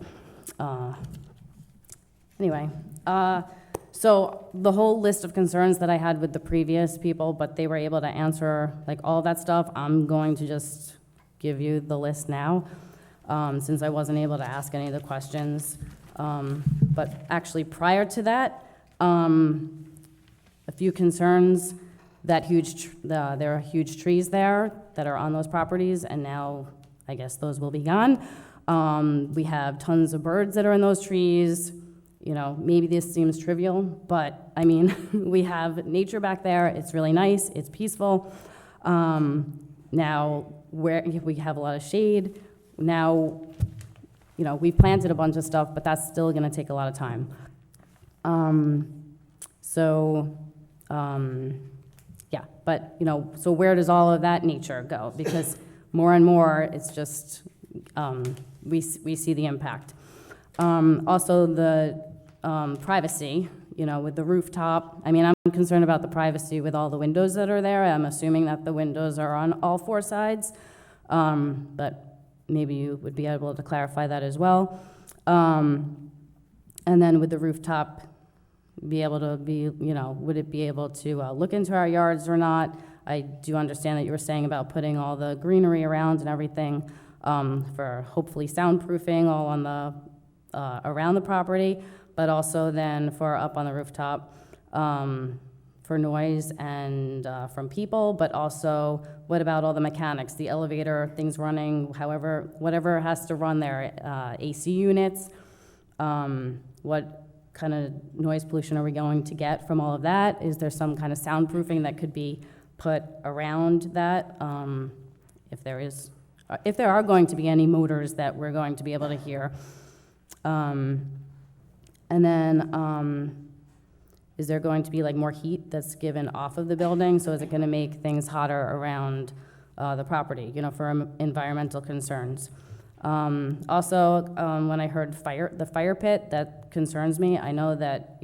Anyway, so the whole list of concerns that I had with the previous people, but they were able to answer like all of that stuff, I'm going to just give you the list now, since I wasn't able to ask any of the questions. But actually prior to that, a few concerns, that there are huge trees there that are on those properties, and now I guess those will be gone. We have tons of birds that are in those trees. Maybe this seems trivial, but I mean, we have nature back there. It's really nice. It's peaceful. Now, where we have a lot of shade, now, we've planted a bunch of stuff, but that's still going to take a lot of time. Yeah, but, so where does all of that nature go? Because more and more, it's just, we see the impact. Also, the privacy, with the rooftop. I mean, I'm concerned about the privacy with all the windows that are there. I'm assuming that the windows are on all 4 sides, but maybe you would be able to clarify that as well. And then with the rooftop, would it be able to look into our yards or not? I do understand that you were saying about putting all the greenery around and everything for hopefully soundproofing all on the around the property, but also then for up on the rooftop for noise and from people, but also what about all the mechanics, the elevator, things running, whatever has to run there, AC units, what kind of noise pollution are we going to get from all of that? Is there some kind of soundproofing that could be put around that? If there are going to be any motors that we're going to be able to hear. And then, is there going to be like more heat that's given off of the building? So is it going to make things hotter around the property, for environmental concerns? Also, when I heard the fire pit, that concerns me. I know that,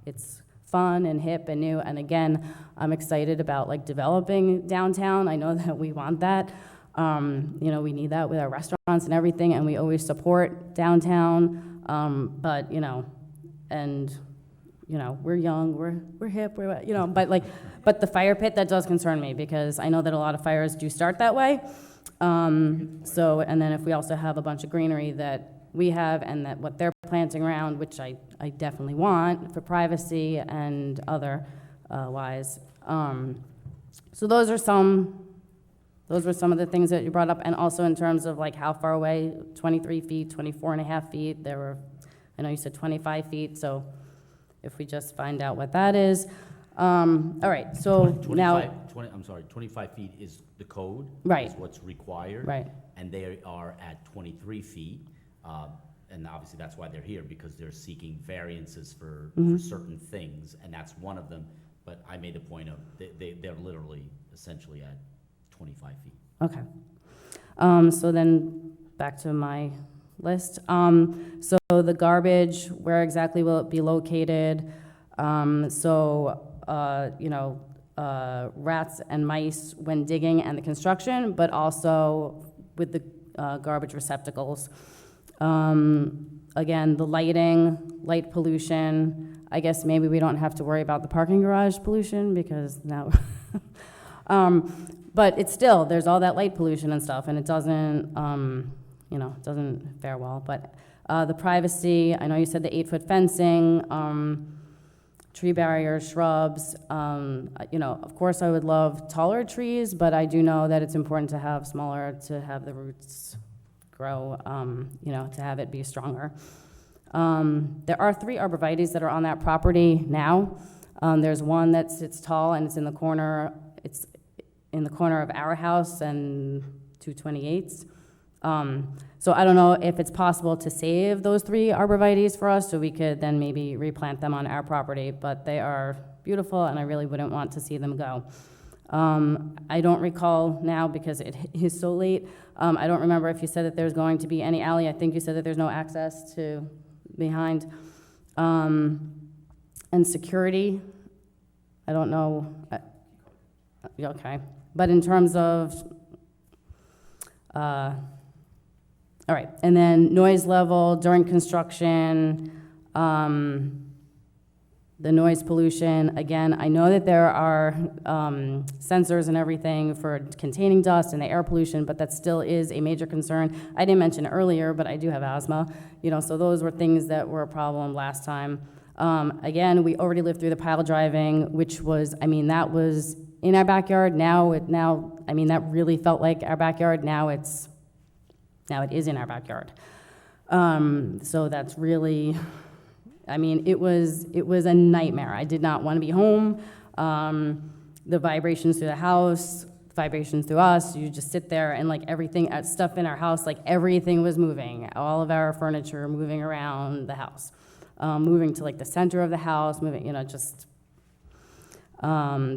it's fun and hip and new. And again, I'm excited about like developing downtown. I know that we want that. We need that with our restaurants and everything, and we always support downtown. But, we're young, we're hip, but the fire pit, that does concern me because I know that a lot of fires do start that way. And then if we also have a bunch of greenery that we have and that what they're planting around, which I definitely want for privacy and other wise. So those were some of the things that you brought up, and also in terms of like how far away, 23 feet, 24 and a half feet, I know you said 25 feet, so if we just find out what that is. All right, so 25 feet is the code. Right. Is what's required. Right. And they are at 23 feet. And obviously that's why they're here, because they're seeking variances for certain things, and that's one of them. But I made the point of, they're literally, essentially at 25 feet. Okay. So then back to my list. So the garbage, where exactly will it be located? Rats and mice when digging and the construction, but also with the garbage receptacles. Again, the light pollution, I guess maybe we don't have to worry about the parking garage pollution because now, but it's still, there's all that light pollution and stuff, and it doesn't, doesn't fare well. But the privacy, I know you said the 8-foot fencing, tree barriers, shrubs. Of course, I would love taller trees, but I do know that it's important to have smaller, to have the roots grow, to have it be stronger. There are 3 arborvitaes that are on that property now. There's one that sits tall and it's in the corner. It's in the corner of our house and 228's. So I don't know if it's possible to save those 3 arborvitaes for us so we could then maybe replant them on our property, but they are beautiful and I really wouldn't want to see them go. I don't recall now because it is so late. I don't remember if you said that there's going to be any alley. I think you said that there's no access to behind. And security, I don't know. Okay. But in terms of, all right, and then noise level during construction, the noise pollution, again, I know that there are sensors and everything for containing dust and the air pollution, but that still is a major concern. I didn't mention it earlier, but I do have asthma, so those were things that were a problem last time. Again, we already lived through the pile driving, which was, that was in our backyard. That really felt like our backyard. Now it is in our backyard. So that's really, it was a nightmare. I did not want to be home. The vibrations through the house, vibrations through us, you just sit there and everything, stuff in our house, everything was moving. All of our furniture moving around the house. Moving to the center of the house, moving,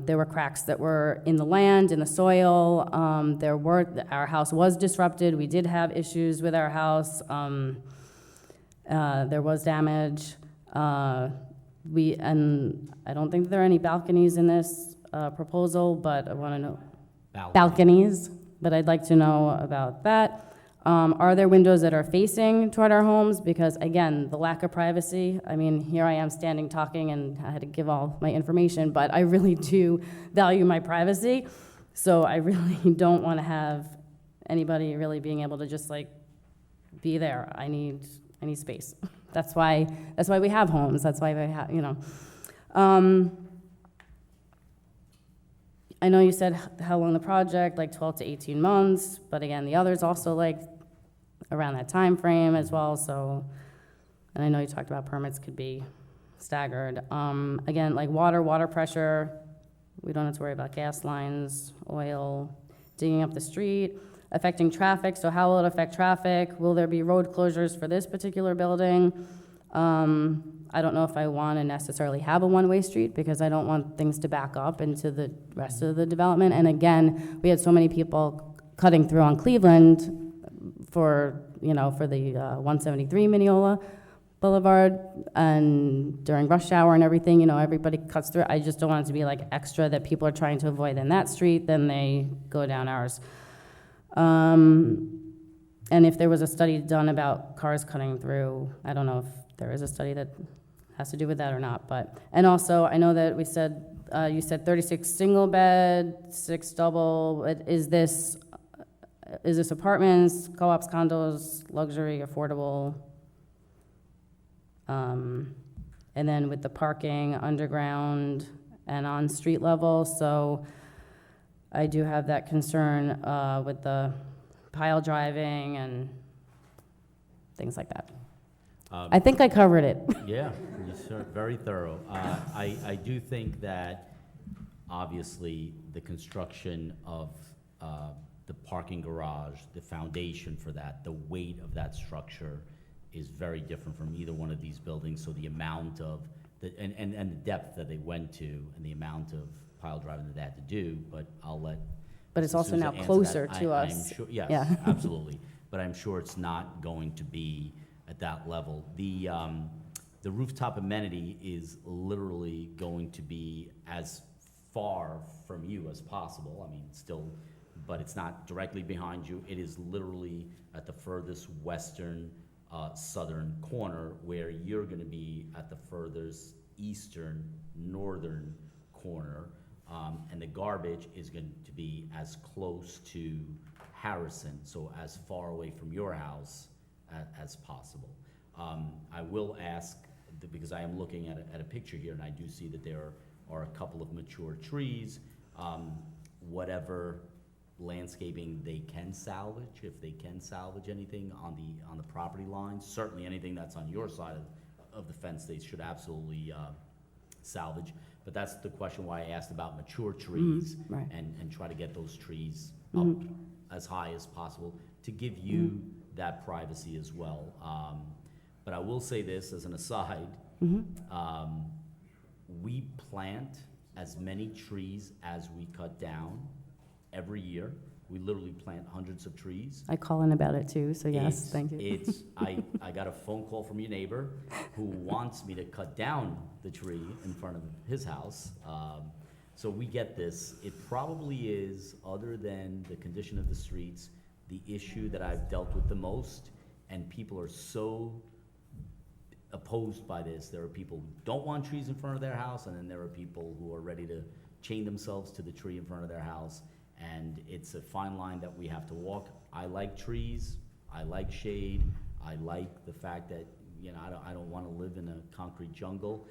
there were cracks that were in the land, in the soil. Our house was disrupted. We did have issues with our house. There was damage. And I don't think there are any balconies in this proposal, but I want to know. Balconies, but I'd like to know about that. Are there windows that are facing toward our homes? Because again, the lack of privacy, here I am standing talking and I had to give all my information, but I really do value my privacy. So I really don't want to have anybody really being able to just be there. I need space. That's why we have homes. That's why we have, I know you said how long the project, 12 to 18 months, but again, the others also around that time frame as well. So, and I know you talked about permits could be staggered. Again, water pressure, we don't have to worry about gas lines, oil, digging up the street, affecting traffic. So how will it affect traffic? Will there be road closures for this particular building? I don't know if I want to necessarily have a one-way street because I don't want things to back up into the rest of the development. And again, we had so many people cutting through on Cleveland for the 173 Mineola Boulevard, and during rush hour and everything, everybody cuts through. I just don't want it to be extra that people are trying to avoid in that street, then they go down ours. And if there was a study done about cars cutting through, I don't know if there is a study that has to do with that or not, and also I know that we said, you said 36 single bed, 6 double, is this apartments, co-ops, condos, luxury, affordable? And then with the parking underground and on street level, so I do have that concern with the pile driving and things like that. I think I covered it. Yeah, you're very thorough. I do think that obviously the construction of the parking garage, the foundation for that, the weight of that structure is very different from either one of these buildings. So the amount of, and the depth that they went to and the amount of pile driving that they had to do, but I'll let But it's also Susan now answer closer that. to I'm us. sure, yes, Yeah. absolutely. But I'm sure it's not going to be at that level. The the rooftop amenity is literally going to be as far from you as possible. I mean, still, but it's not directly behind you. It is literally at the furthest western, southern corner, where you're gonna be at the furthest eastern, northern corner. And the garbage is going to be as close to Harrison, so as far away from your house as possible. I will ask, because I am looking at a picture here, and I do see that there are a couple of mature trees. Whatever landscaping they can salvage, if they can salvage anything on the property line, certainly anything that's on your side of the fence, they should absolutely salvage. But that's the question why I asked about mature trees, right. and try to get those trees up as high as possible to give you that privacy as well. But I will say this as an aside, we plant as many trees as we cut down every year. We literally plant hundreds of trees. I call in about it too, so yes, It's- thank you. I got a phone call from your neighbor who wants me to cut down the tree in front of his house. So we get this. It probably is, other than the condition of the streets, the issue that I've dealt with the most, and people are so opposed by this. There are people who don't want trees in front of their house, and then there are people who are ready to chain themselves to the tree in front of their house. And it's a fine line that we have to walk. I like trees, I like shade, I like the fact that, you know, I don't wanna live in a concrete jungle.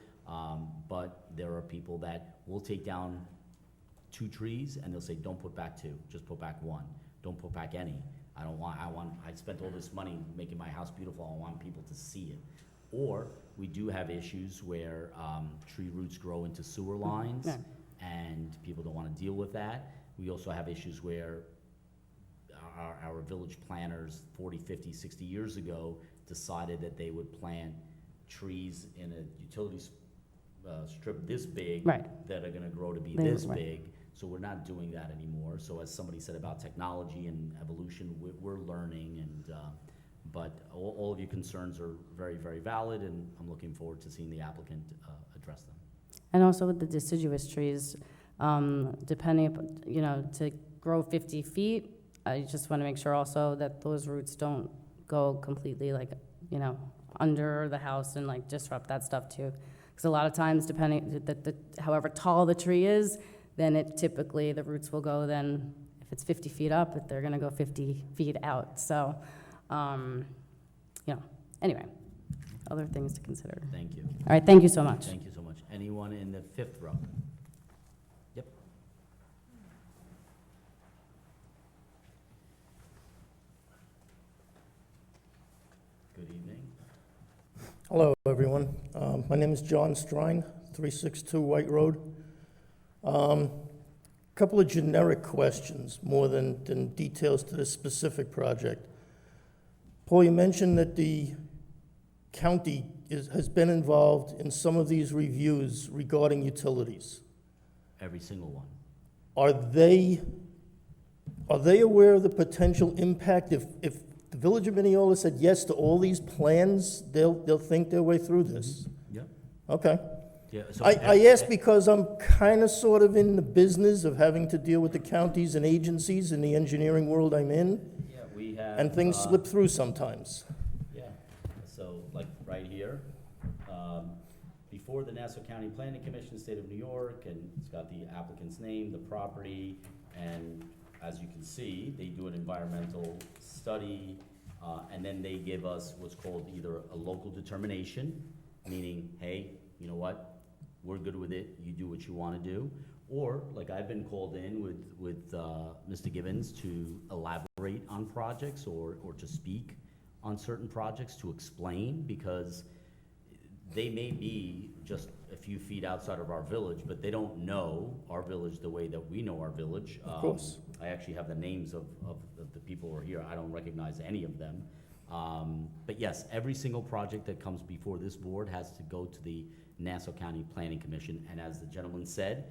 But there are people that will take down 2 trees and they'll say, don't put back 2, just put back 1. Don't put back any. I spent all this money making my house beautiful, I want people to see it. Or we do have issues where tree roots grow into sewer lines, Yeah. and people don't wanna deal with that. We also have issues where our village planners 40, 50, 60 years ago decided that they would plant trees in a utility strip this big Right. that are gonna grow to be They- this right. big. So we're not doing that anymore. So as somebody said about technology and evolution, we're learning, and but all of your concerns are very, very valid, and I'm looking forward to seeing the applicant address them. And also with the deciduous trees, depending, you know, to grow 50 feet, I just want to make sure also that those roots don't go completely like, you know, under the house and like disrupt that stuff too. Because a lot of times, depending, however tall the tree is, then it typically, the roots will go then, if it's 50 feet up, they're going to go 50 feet out. So, you know, anyway, other things to consider. Thank you. All right, thank you so much. Thank you so much. Anyone in the 5th row? Yep. Good evening. Hello, everyone. My name is John Strine, 362 White Road. Couple of generic questions, more than details to this specific project. Paul, you mentioned that the county has been involved in some of these reviews regarding utilities. Every single one. Are they aware of the potential impact if the Village of Mineola said yes to all these plans, they'll think their way through this? Yep. Okay. Yeah, so I ask because I'm kind of sort of in the business of having to deal with the counties and agencies in the engineering world I'm in, Yeah, we have. and things slip through sometimes. Yeah, so like right here, before the Nassau County Planning Commission, State of New York, and it's got the applicant's name, the property, and as you can see, they do an environmental study, and then they give us what's called either a local determination, meaning, hey, you know what, we're good with it, you do what you wanna do. Or, like I've been called in with Mr. Gibbons to elaborate on projects or to speak on certain projects, to explain, because they may be just a few feet outside of our village, but they don't know our village the way that we know our village. Of course. I actually have the names of the people who are here. I don't recognize any of them. But yes, every single project that comes before this board has to go to the Nassau County Planning Commission, and as the gentleman said,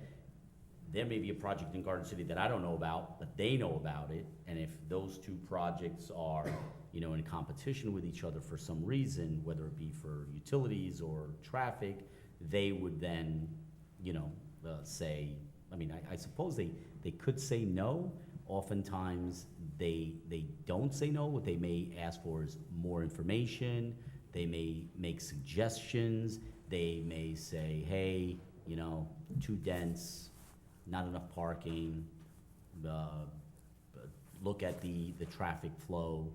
there may be a project in Garden City that I don't know about, but they know about it, and if those two projects are, you know, in competition with each other for some reason, whether it be for utilities or traffic, they would then, you know, say, I mean, I suppose they could say no. Oftentimes, they don't say no. What they may ask for is more information. They may make suggestions. They may say, hey, you know, too dense, not enough parking, look at the traffic flow.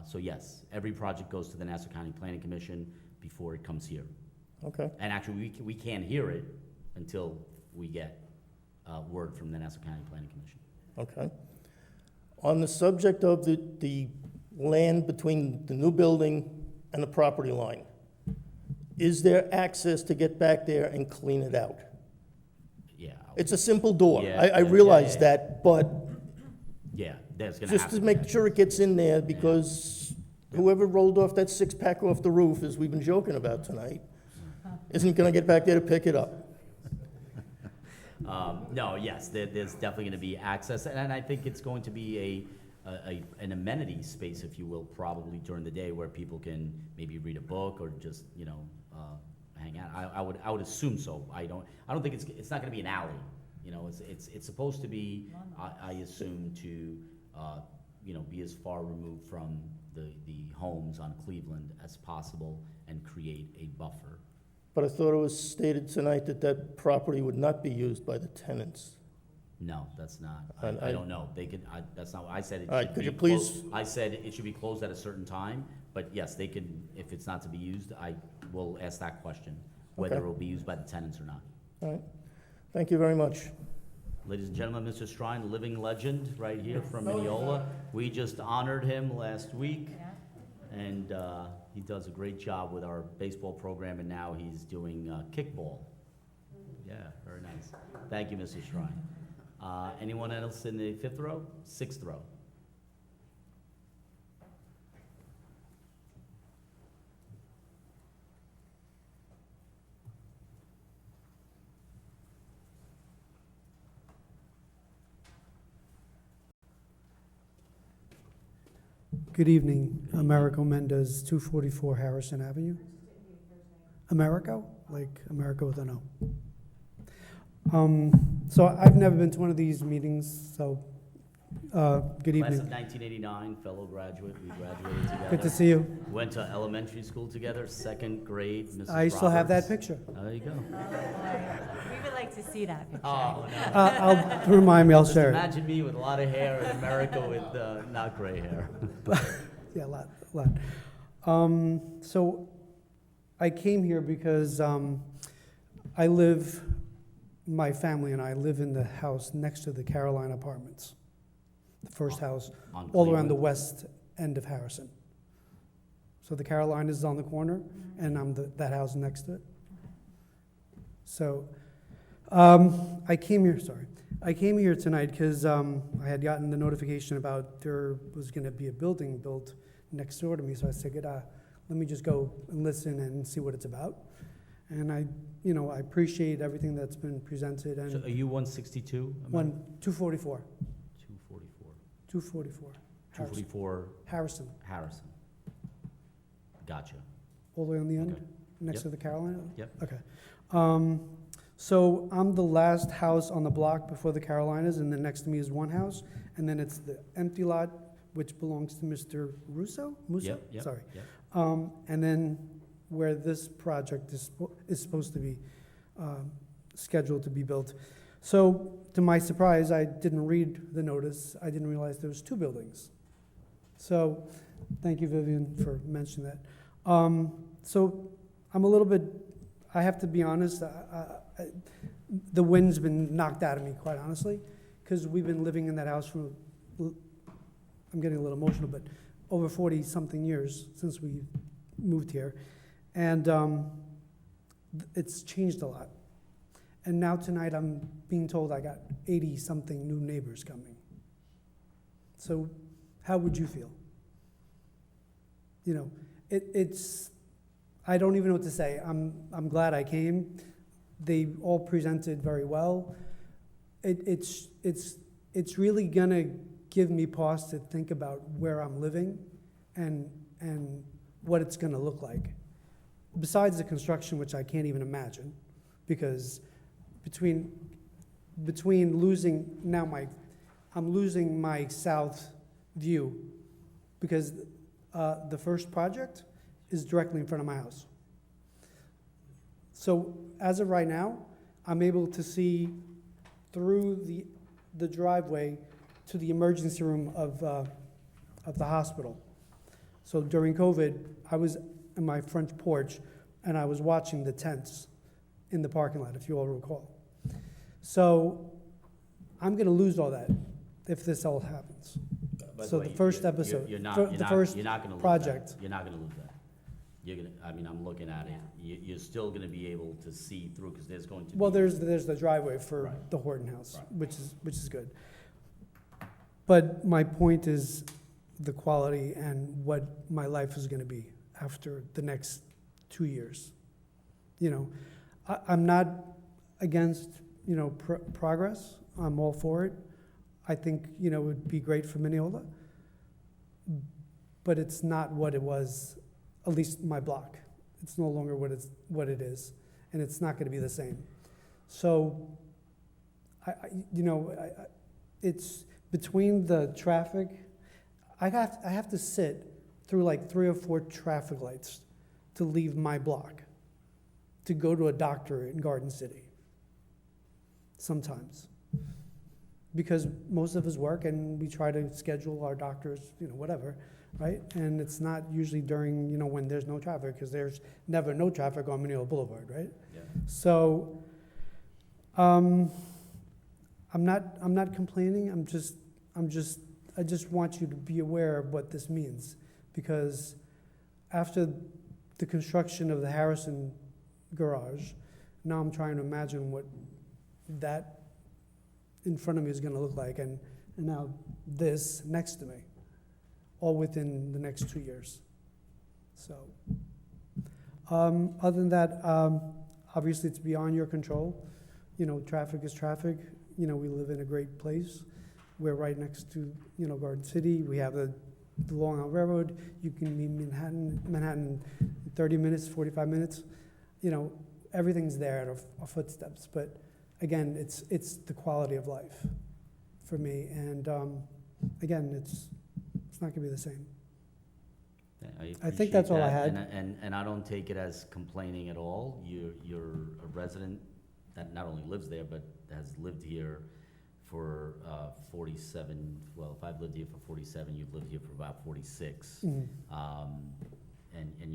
So yes, every project goes to the Nassau County Planning Commission before it comes here. Okay. And actually, we can't hear it until we get word from the Nassau County Planning Commission. Okay. On the subject of the land between the new building and the property line, is there access to get back there and clean it out? Yeah. It's a simple door. Yeah, I yeah, realize yeah. that, but Yeah, that's gonna just happen. to make sure it gets in there, because whoever rolled off that six-pack off the roof, as we've been joking about tonight, isn't gonna get back there to pick it up. No, yes, there's definitely gonna be access, and I think it's going to be an amenity space, if you will, probably during the day where people can maybe read a book or just, you know, hang out. I would assume so. I don't think it's not gonna be an alley. You know, it's supposed to be, I assume, to, you know, be as far removed from the homes on Cleveland as possible and create a buffer. But I thought it was stated tonight that that property would not be used by the tenants. No, that's not. And I don't know. They could, that's not what I said. It All right, should could be you please- closed. I said it should be closed at a certain time, but yes, they can, if it's not to be used, I will ask that question, whether Okay. it will be used by the tenants or not. All right. Thank you very much. Ladies and gentlemen, Mr. Strine, living legend right here from Mineola. We just honored him last week, and he does a great job with our baseball program, and now he's doing kickball. Yeah, very nice. Thank you, Mr. Strine. Anyone else in the fifth row? Sixth row? Good evening, Americo Mendez, 244 Harrison Avenue. Americo, like America with an O. So I've never been to one of these meetings, so good Class of evening. 1989, fellow graduate. We graduated together. Good to see you. Went to elementary school together, second grade. Mrs. I still have that Roberts. picture. There you go. We would like to see that picture. Oh, no. I'll remind me, I'll Just share it. imagine me with a lot of hair in America with not gray hair. Yeah, a lot. So I came here because my family and I live in the house next to the Caroline Apartments, the first house, On all around the Cleveland? west end of Harrison. So the Caroline is on the corner, and I'm that house next to it. So I came here tonight because I had gotten the notification about there was going to be a building built next door to me. So I said, let me just go and listen and see what it's about. And I appreciate everything that's been presented. And So are you 162? 244. 244. 244. 244 Harrison. Harrison. Gotcha. All the way on the end, Okay. next Yep. to the Carolina? Yep. Okay. So I'm the last house on the block before the Carolinas, and then next to me is one house, and then it's the empty lot, which belongs to Mr. Musso? Yep. Sorry. Yep. And then where this project is supposed to be scheduled to be built. So to my surprise, I didn't read the notice. I didn't realize there was two buildings. So thank you, Vivian, for mentioning that. So I'm a little bit, I have to be honest, the wind's been knocked out of me, quite honestly, because we've been living in that house for, I'm getting a little emotional, but over 40-something years since we moved here. And it's changed a lot. And now tonight I'm being told I got 80-something new neighbors coming. So how would you feel? You know, it's, I don't even know what to say. I'm glad I came. They all presented very well. it's really gonna give me pause to think about where I'm living and what it's gonna look like. Besides the construction, which I can't even imagine, because between losing, I'm losing my south view, because the first project is directly in front of my house. So as of right now, I'm able to see through the driveway to the emergency room of the hospital. So during COVID, I was in my front porch and I was watching the tents in the parking lot, if you all recall. So I'm gonna lose all that if this all happens. By the So way, the first you're- episode, you're not- the you're not- first you're not gonna lose that. project. You're not gonna lose that. You're gonna, I mean, I'm looking at it, you're still gonna be able to see through, because there's going to be. Well, there's the driveway for Right. the Horton House, Right. which is good. But my point is the quality and what my life is gonna be after the next 2 years. You know, I'm not against, progress. I'm all for it. I think, it would be great for Mineola. But it's not what it was, at least my block. It's no longer what it is, and it's not gonna be the same. So, it's between the traffic, I have to sit through like 3 or 4 traffic lights to leave my block, to go to a doctor in Garden City, sometimes. Because most of us work and we try to schedule our doctors, whatever, right? And it's not usually during, when there's no traffic, because there's never no traffic on Mineola Boulevard, right? Yeah. So, I'm not complaining. I just want you to be aware of what this means, because after the construction of the Harrison garage, now I'm trying to imagine what that in front of me is going to look like, and now this next to me, all within the next 2 years. So, other than that, obviously it's beyond your control. Traffic is traffic. We live in a great place. We're right next to, Garden City. We have the Long Island Railroad. You can be in Manhattan in 30 minutes, 45 minutes. Everything's there at our footsteps. But again, it's the quality of life for me. And again, it's not gonna be the same. I think that's all I had. And I don't take it as complaining at all. You're a resident that not only lives there, but has lived here for 47, well, if I've lived here for 47, you've lived here for about 46. And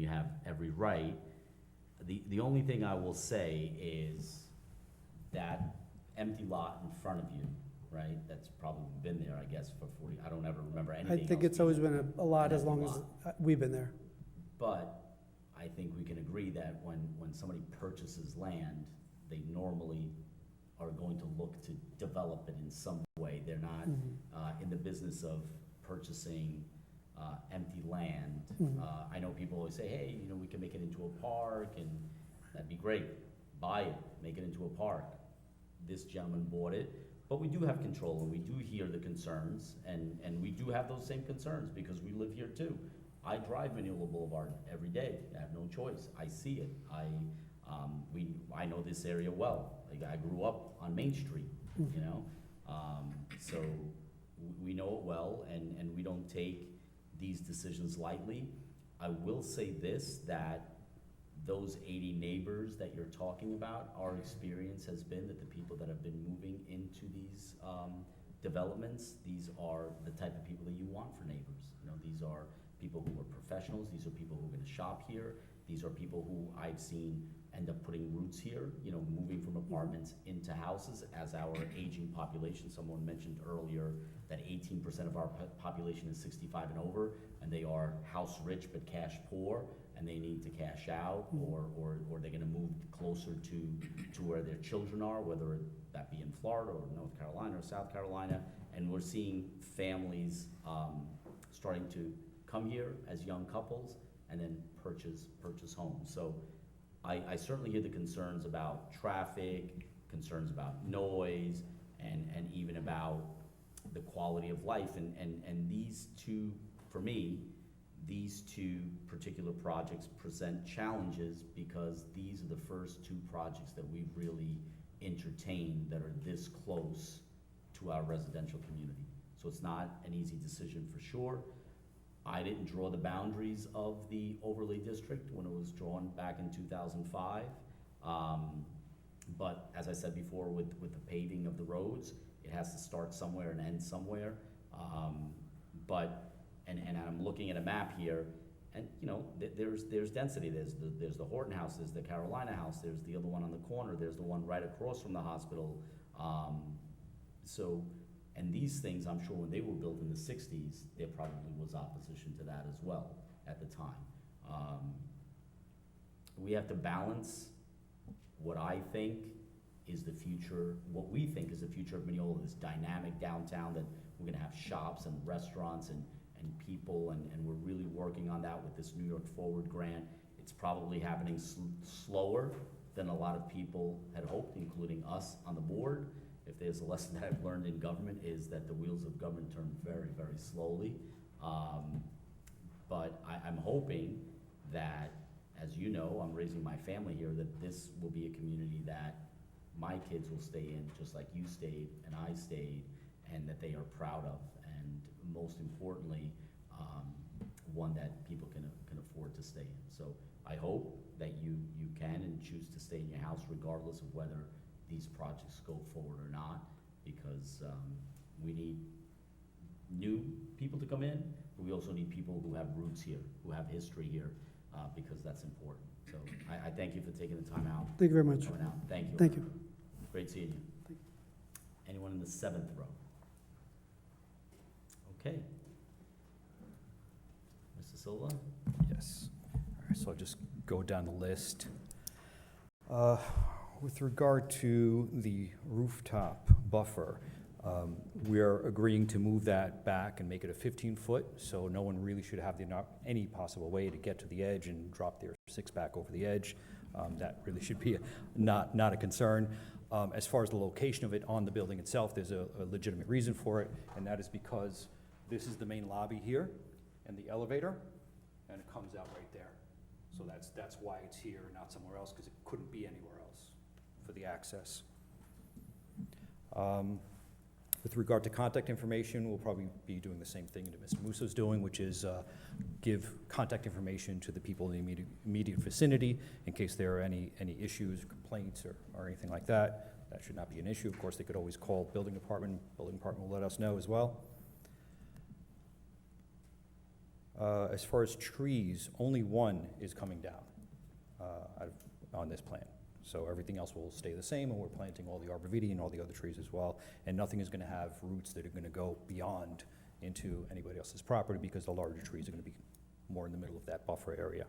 you have every right. The only thing I will say is that empty lot in front of you, right? That's probably been there, I guess, for 40, I don't ever remember anything I think else it's always being been a lot an as long empty as lot. we've been there. But I think we can agree that when somebody purchases land, they normally are going to look to develop it in some way. They're not in the business of purchasing empty land. I know people always say, hey, we can make it into a park, and that'd be great. Buy it, make it into a park. This gentleman bought it, but we do have control, and we do hear the concerns, and we do have those same concerns, because we live here too. I drive Mineola Boulevard every day. I have no choice. I see it. I know this area well. Like, I grew up on Main Street, so we know it well, and we don't take these decisions lightly. I will say this, that those 80 neighbors that you're talking about, our experience has been that the people that have been moving into these developments, these are the type of people that you want for neighbors. These are people who are professionals, these are people who are gonna shop here, these are people who I've seen end up putting roots here, moving from apartments into houses as our aging population. Someone mentioned earlier that 18% of our population is 65 and over, and they are house rich but cash poor, and they need to cash out, or they're gonna move closer to where their children are, whether that be in Florida or North Carolina or South Carolina. And we're seeing families starting to come here as young couples and then purchase homes. So I certainly hear the concerns about traffic, concerns about noise, and even about the quality of life. And these two, for me, these two particular projects present challenges because these are the first two projects that we've really entertained that are this close to our residential community. So it's not an easy decision for sure. I didn't draw the boundaries of the overlay district when it was drawn back in 2005. But as I said before, with the paving of the roads, it has to start somewhere and end somewhere. And I'm looking at a map here, and you know, there's density. There's the Horton House, there's the Carolina House, there's the other one on the corner, there's the one right across from the hospital. And these things, I'm sure when they were built in the 60s, there probably was opposition to that as well at the time. We have to balance what I think is the future, what we think is the future of Mineola, this dynamic downtown that we're gonna have shops and restaurants and people, and we're really working on that with this New York Forward grant. It's probably happening slower than a lot of people had hoped, including us on the board. If there's a lesson that I've learned in government, is that the wheels of government turn very, very slowly. But I'm hoping that, as you know, I'm raising my family here, that this will be a community that my kids will stay in, just like you stayed and I stayed, and that they are proud of, and most importantly, one that people can afford to stay in. So I hope that you can and choose to stay in your house regardless of whether these projects go forward or not, because we need new people to come in, but we also need people who have roots here, who have history here, because that's important. So I thank you for taking the time out. Thank you very much. Coming out. Thank you. Thank you. Great seeing you. Anyone in the 7th row? Okay. Mr. Silva? Yes. All right, so I'll just go down the list. With regard to the rooftop buffer, we are agreeing to move that back and make it a 15-foot, so no one really should have any possible way to get to the edge and drop their six-pack over the edge. That really should be not a concern. As far as the location of it on the building itself, there's a legitimate reason for it, and that is because this is the main lobby here and the elevator, and it comes out right there. So that's why it's here, not somewhere else, because it couldn't be anywhere else for the access. With regard to contact information, we'll probably be doing the same thing that Mr. Musso's doing, which is give contact information to the people in the immediate vicinity in case there are any issues, complaints, or anything like that. That should not be an issue. Of course, they could always call building department. Building department will let us know as well. As far as trees, only one is coming down on this plan. So everything else will stay the same, and we're planting all the arborvitae and all the other trees as well. And nothing is gonna have roots that are gonna go beyond into anybody else's property, because the larger trees are gonna be more in the middle of that buffer area.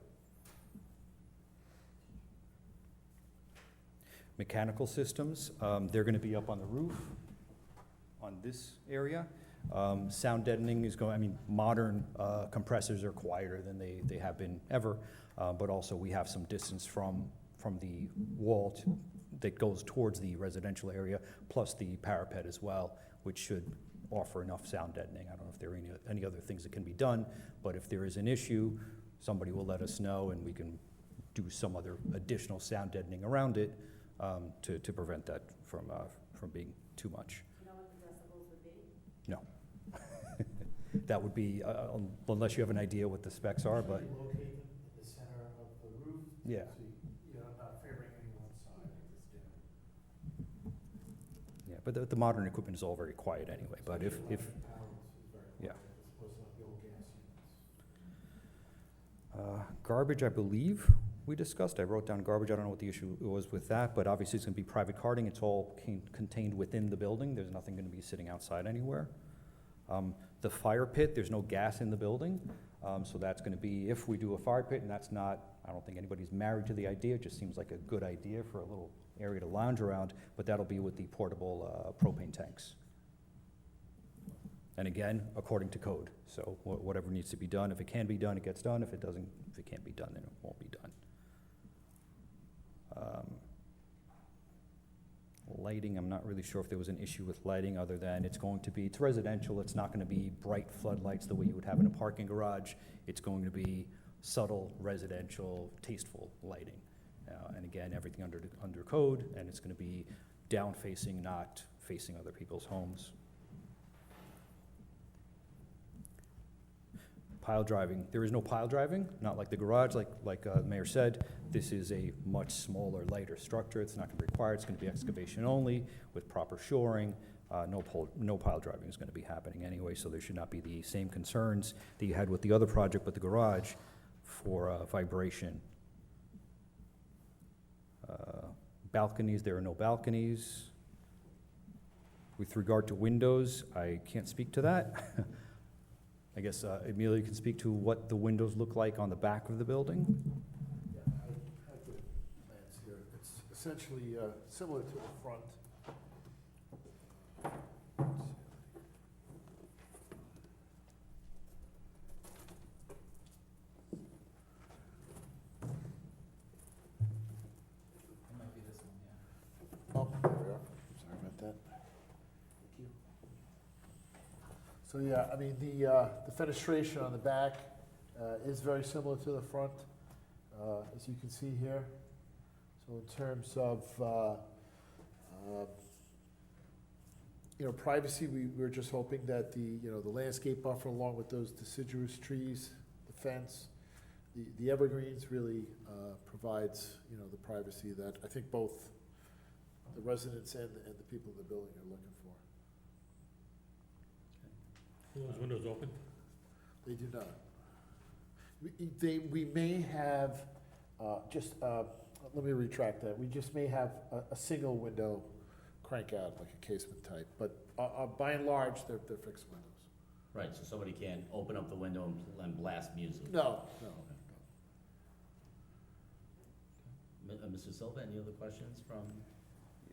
Mechanical systems, they're gonna be up on the roof on this area. Sound deadening is modern compressors are quieter than they have been ever, but also we have some distance from the wall that goes towards the residential area, plus the parapet as well, which should offer enough sound deadening. I don't know if there are any other things that can be done, but if there is an issue, somebody will let us know, and we can do some other additional sound deadening around it to prevent that from being too much. Do you know what the decibels would be? No. That would be, unless you have an idea what the specs are, but, Located in the center of the roof. yeah. So you're not favoring any one side of this dinner. Yeah, but the modern equipment is all very quiet anyway, but if, Power is very yeah. quiet, as opposed to like the old gas units. Garbage, I believe we discussed. I wrote down garbage. I don't know what the issue was with that, but obviously it's gonna be private carting. It's all contained within the building. There's nothing gonna be sitting outside anywhere. The fire pit, there's no gas in the building, so that's gonna be, if we do a fire pit, and that's not, I don't think anybody's married to the idea, it just seems like a good idea for a little area to lounge around, but that'll be with the portable propane tanks. And again, according to code, so whatever needs to be done, if it can be done, it gets done. If it can't be done, then it won't be done. lighting, I'm not really sure if there was an issue with lighting, other than it's residential, it's not gonna be bright floodlights the way you would have in a parking garage. It's going to be subtle, residential, tasteful lighting. And again, everything under code, and it's gonna be down-facing, not facing other people's homes. Pile driving, there is no pile driving, not like the garage, like the mayor said. This is a much smaller, lighter structure. It's not gonna be required, it's gonna be excavation only with proper shoring. No pile driving is gonna be happening anyway, so there should not be the same concerns that you had with the other project with the garage for vibration. Balconies, there are no balconies. With regard to windows, I can't speak to that. I guess Amelia can speak to what the windows look like on the back of the building. Yeah, I have the plans here. It's essentially similar to the front. Oh, there we are. Sorry about that. Thank you. So yeah, I mean, the fenestration on the back is very similar to the front, as you can see here. So in terms of, privacy, we're just hoping that the landscape buffer along with those deciduous trees, the fence, the evergreens really provides, the privacy that I think both the residents and the people in the building are looking for. Are those windows open? They do not. We may have, let me retract that. We just may have a single window crank out, like a casement type, but by and large, they're fixed windows. Right, so somebody can't open up the window and blast music? No. Mr. Silva, any other questions from?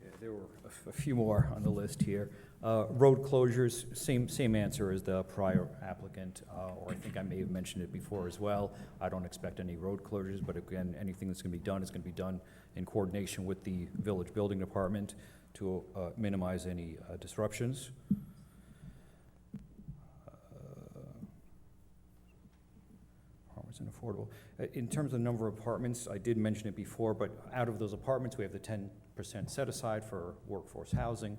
Yeah, there were a few more on the list here. Road closures, same answer as the prior applicant, or I think I may have mentioned it before as well. I don't expect any road closures, but again, anything that's gonna be done is gonna be done in coordination with the village building department to minimize any disruptions. Apartments and affordable. In terms of the number of apartments, I did mention it before, but out of those apartments, we have the 10% set aside for workforce housing.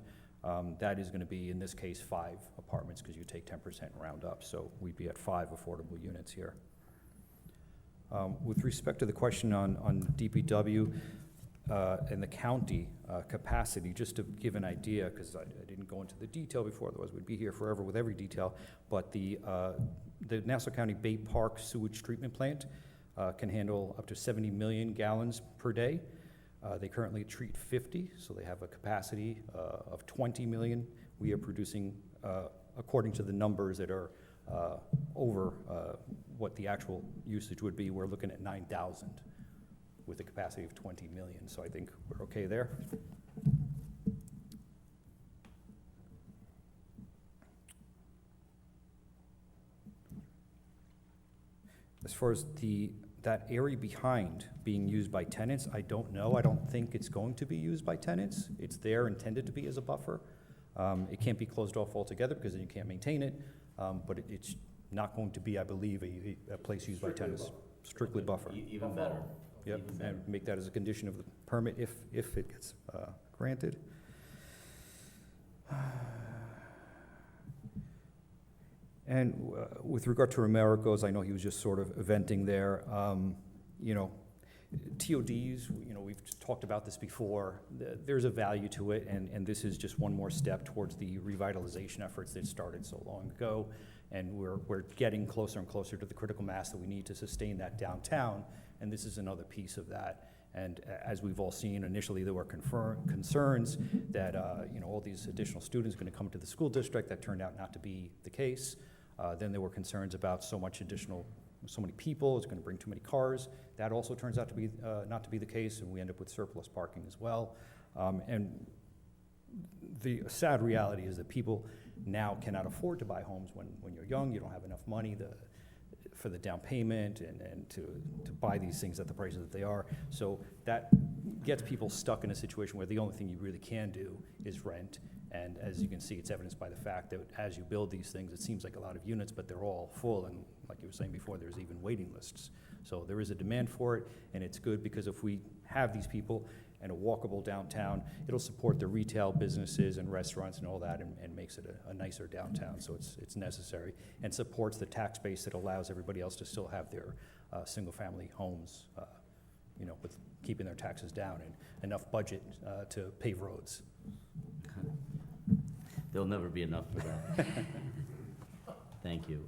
That is gonna be, in this case, 5 apartments, because you take 10% and round up, so we'd be at 5 affordable units here. With respect to the question on DPW and the county capacity, just to give an idea, because I didn't go into the detail before, otherwise we'd be here forever with every detail, but the Nassau County Bay Park Sewage Treatment Plant can handle up to 70 million gallons per day. They currently treat 50, so they have a capacity of 20 million. We are producing, according to the numbers that are over what the actual usage would be, we're looking at 9,000 with a capacity of 20 million, so I think we're okay there. As far as that area behind being used by tenants, I don't know. I don't think it's going to be used by tenants. It's there intended to be as a buffer. It can't be closed off altogether because then you can't maintain it, but it's not going to be, I believe, a place used by tenants. Strictly buffer. Even better. Yep, Even better. and make that as a condition of the permit if it gets granted. And with regard to Romero's, I know he was just sort of venting there. TODs, we've talked about this before. There's a value to it, and this is just one more step towards the revitalization efforts that started so long ago. And we're getting closer and closer to the critical mass that we need to sustain that downtown, and this is another piece of that. And as we've all seen, initially there were concerns that all these additional students are going to come to the school district. That turned out not to be the case. Then there were concerns about so many people, it's going to bring too many cars. That also turns out to be not to be the case, and we end up with surplus parking as well. And the sad reality is that people now cannot afford to buy homes when you're young. You don't have enough money for the down payment and to buy these things at the prices that they are. So that gets people stuck in a situation where the only thing you really can do is rent. And as you can see, it's evidenced by the fact that as you build these things, it seems like a lot of units, but they're all full, and like you were saying before, there's even waiting lists. So there is a demand for it, and it's good because if we have these people and a walkable downtown, it'll support the retail businesses and restaurants and all that, and makes it a nicer downtown. So it's necessary, and supports the tax base that allows everybody else to still have their single-family homes, with keeping their taxes down and enough budget to pave roads. There'll never be enough for that. Thank you.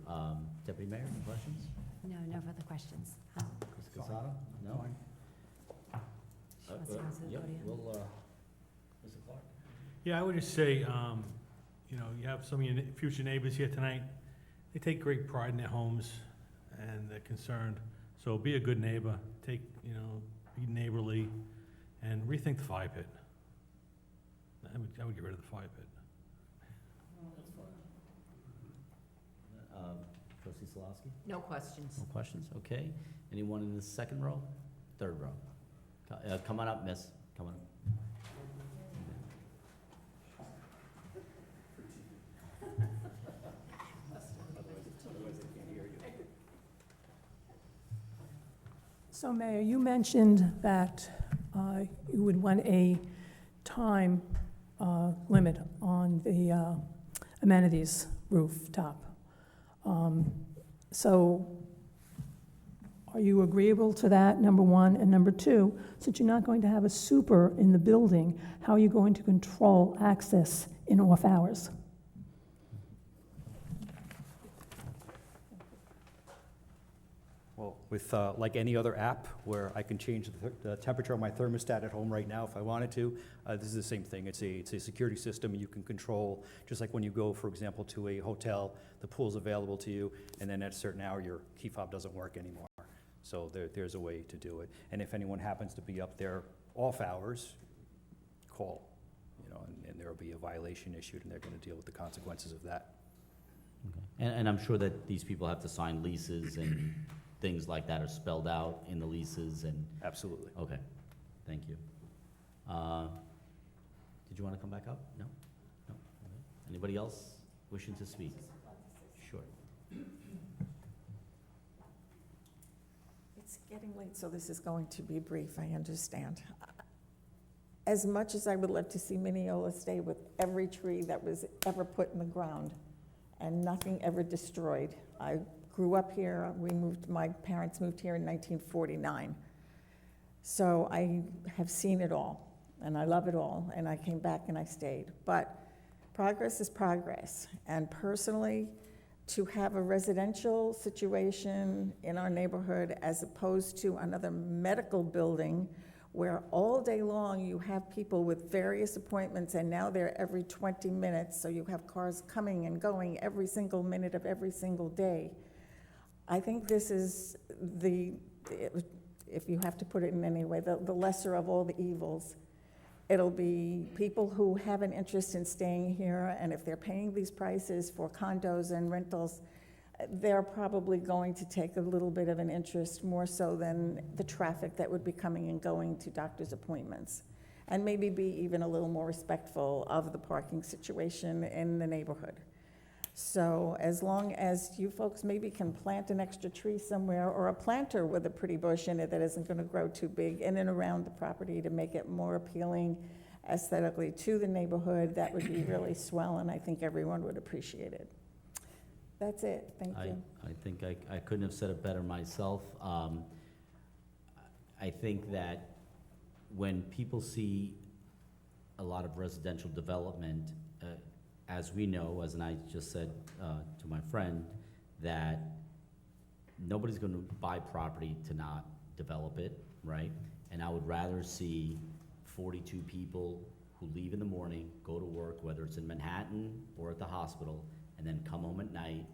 Deputy Mayor, any questions? No, no further questions. Chris Casado? No? Let's go to the Yep, podium. Mr. Clark. Yeah, I would just say, you have some of your future neighbors here tonight. They take great pride in their homes, and they're concerned. So be a good neighbor, be neighborly, and rethink the fire pit. I would get rid of the fire pit. Trustee Solosky? No questions. No questions, okay. Anyone in the second row? Third row? Come on up, miss, come on up. So Mayor, you mentioned that you would want a time limit on the amenities rooftop. So are you agreeable to that, number one? And number two, since you're not going to have a super in the building, how are you going to control access in off hours? Well, with, like any other app, where I can change the temperature of my thermostat at home right now if I wanted to, this is the same thing. It's a security system you can control, just like when you go, for example, to a hotel, the pool's available to you, and then at a certain hour, your key fob doesn't work anymore. So there's a way to do it. And if anyone happens to be up there off hours, call, and there will be a violation issued, and they're going to deal with the consequences of that. Okay. And I'm sure that these people have to sign leases and things like that are spelled out in the leases and. Absolutely. Okay, thank you. Did you want to come back up? No? No? Okay. Anybody else wishing to speak? Sure. It's getting late, so this is going to be brief, I understand. As much as I would love to see Mineola stay with every tree that was ever put in the ground and nothing ever destroyed. I grew up here, my parents moved here in 1949. So I have seen it all, and I love it all, and I came back and I stayed. But progress is progress, and personally, to have a residential situation in our neighborhood as opposed to another medical building where all day long you have people with various appointments, and now they're every 20 minutes, so you have cars coming and going every single minute of every single day. I think this is if you have to put it in any way, the lesser of all the evils. It'll be people who have an interest in staying here, and if they're paying these prices for condos and rentals, they're probably going to take a little bit of an interest, more so than the traffic that would be coming and going to doctor's appointments, and maybe be even a little more respectful of the parking situation in the neighborhood. So as long as you folks maybe can plant an extra tree somewhere, or a planter with a pretty bush in it that isn't going to grow too big in and around the property to make it more appealing aesthetically to the neighborhood, that would be really swell, and I think everyone would appreciate it. That's it. Thank you. I think I couldn't have said it better myself. I think that when people see a lot of residential development, as we know, as I just said to my friend, that nobody's going to buy property to not develop it, right? And I would rather see 42 people who leave in the morning, go to work, whether it's in Manhattan or at the hospital, and then come home at night,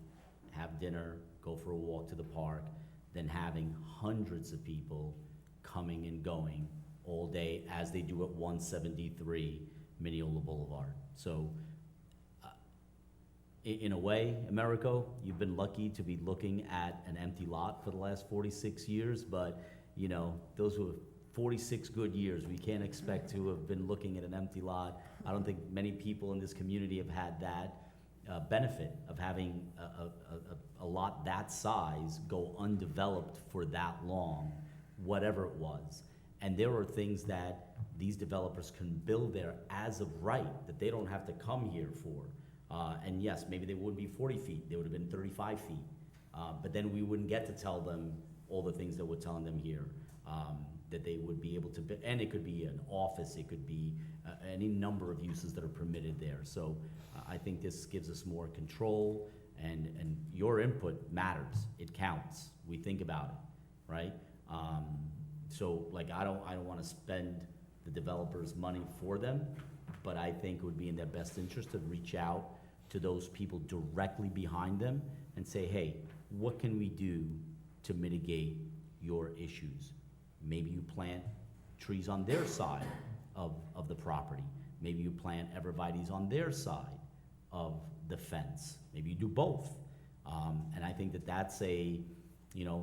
have dinner, go for a walk to the park, than having hundreds of people coming and going all day as they do at 173 Mineola Boulevard. So in a way, Americo, you've been lucky to be looking at an empty lot for the last 46 years, but those who have 46 good years. We can't expect to have been looking at an empty lot. I don't think many people in this community have had that benefit of having a lot that size go undeveloped for that long, whatever it was. And there are things that these developers can build there as of right, that they don't have to come here for. And yes, maybe they wouldn't be 40 feet, they would have been 35 feet. But then we wouldn't get to tell them all the things that we're telling them here, that they would be able to, and it could be an office, it could be any number of uses that are permitted there. So I think this gives us more control, and your input matters, it counts, we think about it, right? So like, I don't wanna spend the developers' money for them, but I think it would be in their best interest to reach out to those people directly behind them and say, hey, what can we do to mitigate your issues? Maybe you plant trees on their side of the property. Maybe you plant everybody's on their side of the fence. Maybe you do both. And I think that that's a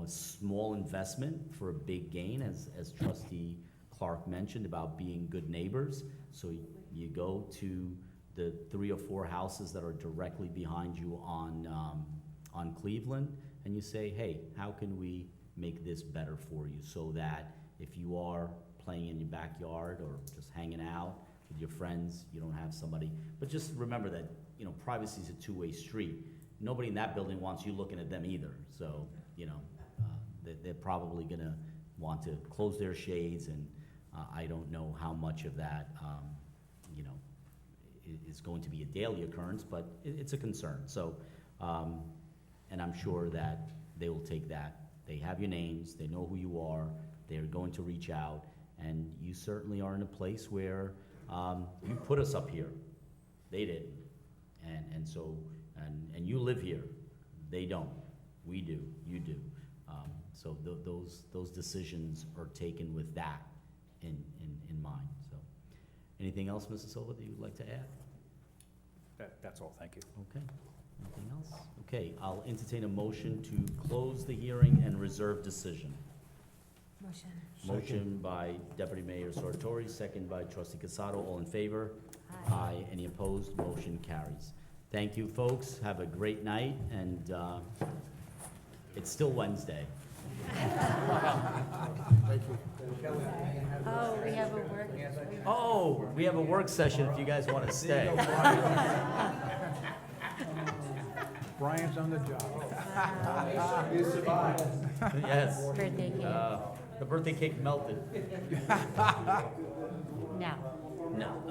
small investment for a big gain, as Trustee Clark mentioned about being good neighbors. So you go to the 3 or 4 houses that are directly behind you on Cleveland, and you say, hey, how can we make this better for you, so that if you are playing in your backyard or just hanging out with your friends, you don't have somebody. But just remember that privacy is a two-way street. Nobody in that building wants you looking at them either. So they're probably gonna want to close their shades, and I don't know how much of that is going to be a daily occurrence, but it's a concern. So, and I'm sure that they will take that. They have your names, they know who you are, they're going to reach out, and you certainly are in a place where you put us up here. They didn't. And so, and you live here. They don't. We do. You do. So those decisions are taken with that in mind. So, anything else, Mrs. Silva, that you'd like to add? That's all, thank you. Okay. Anything else? Okay, I'll entertain a motion to close the hearing and reserve decision. Motion. Motion by Deputy Mayor Sartori, second by Trustee Casado. All in favor? Aye. Any opposed? Motion carries. Thank you, folks. Have a great night, and it's still Wednesday. Thank you. Oh, we have a work. Oh, we have a work session if you guys want to stay. Brian's on the job. Yes. Birthday cake. The birthday cake melted. Now. No.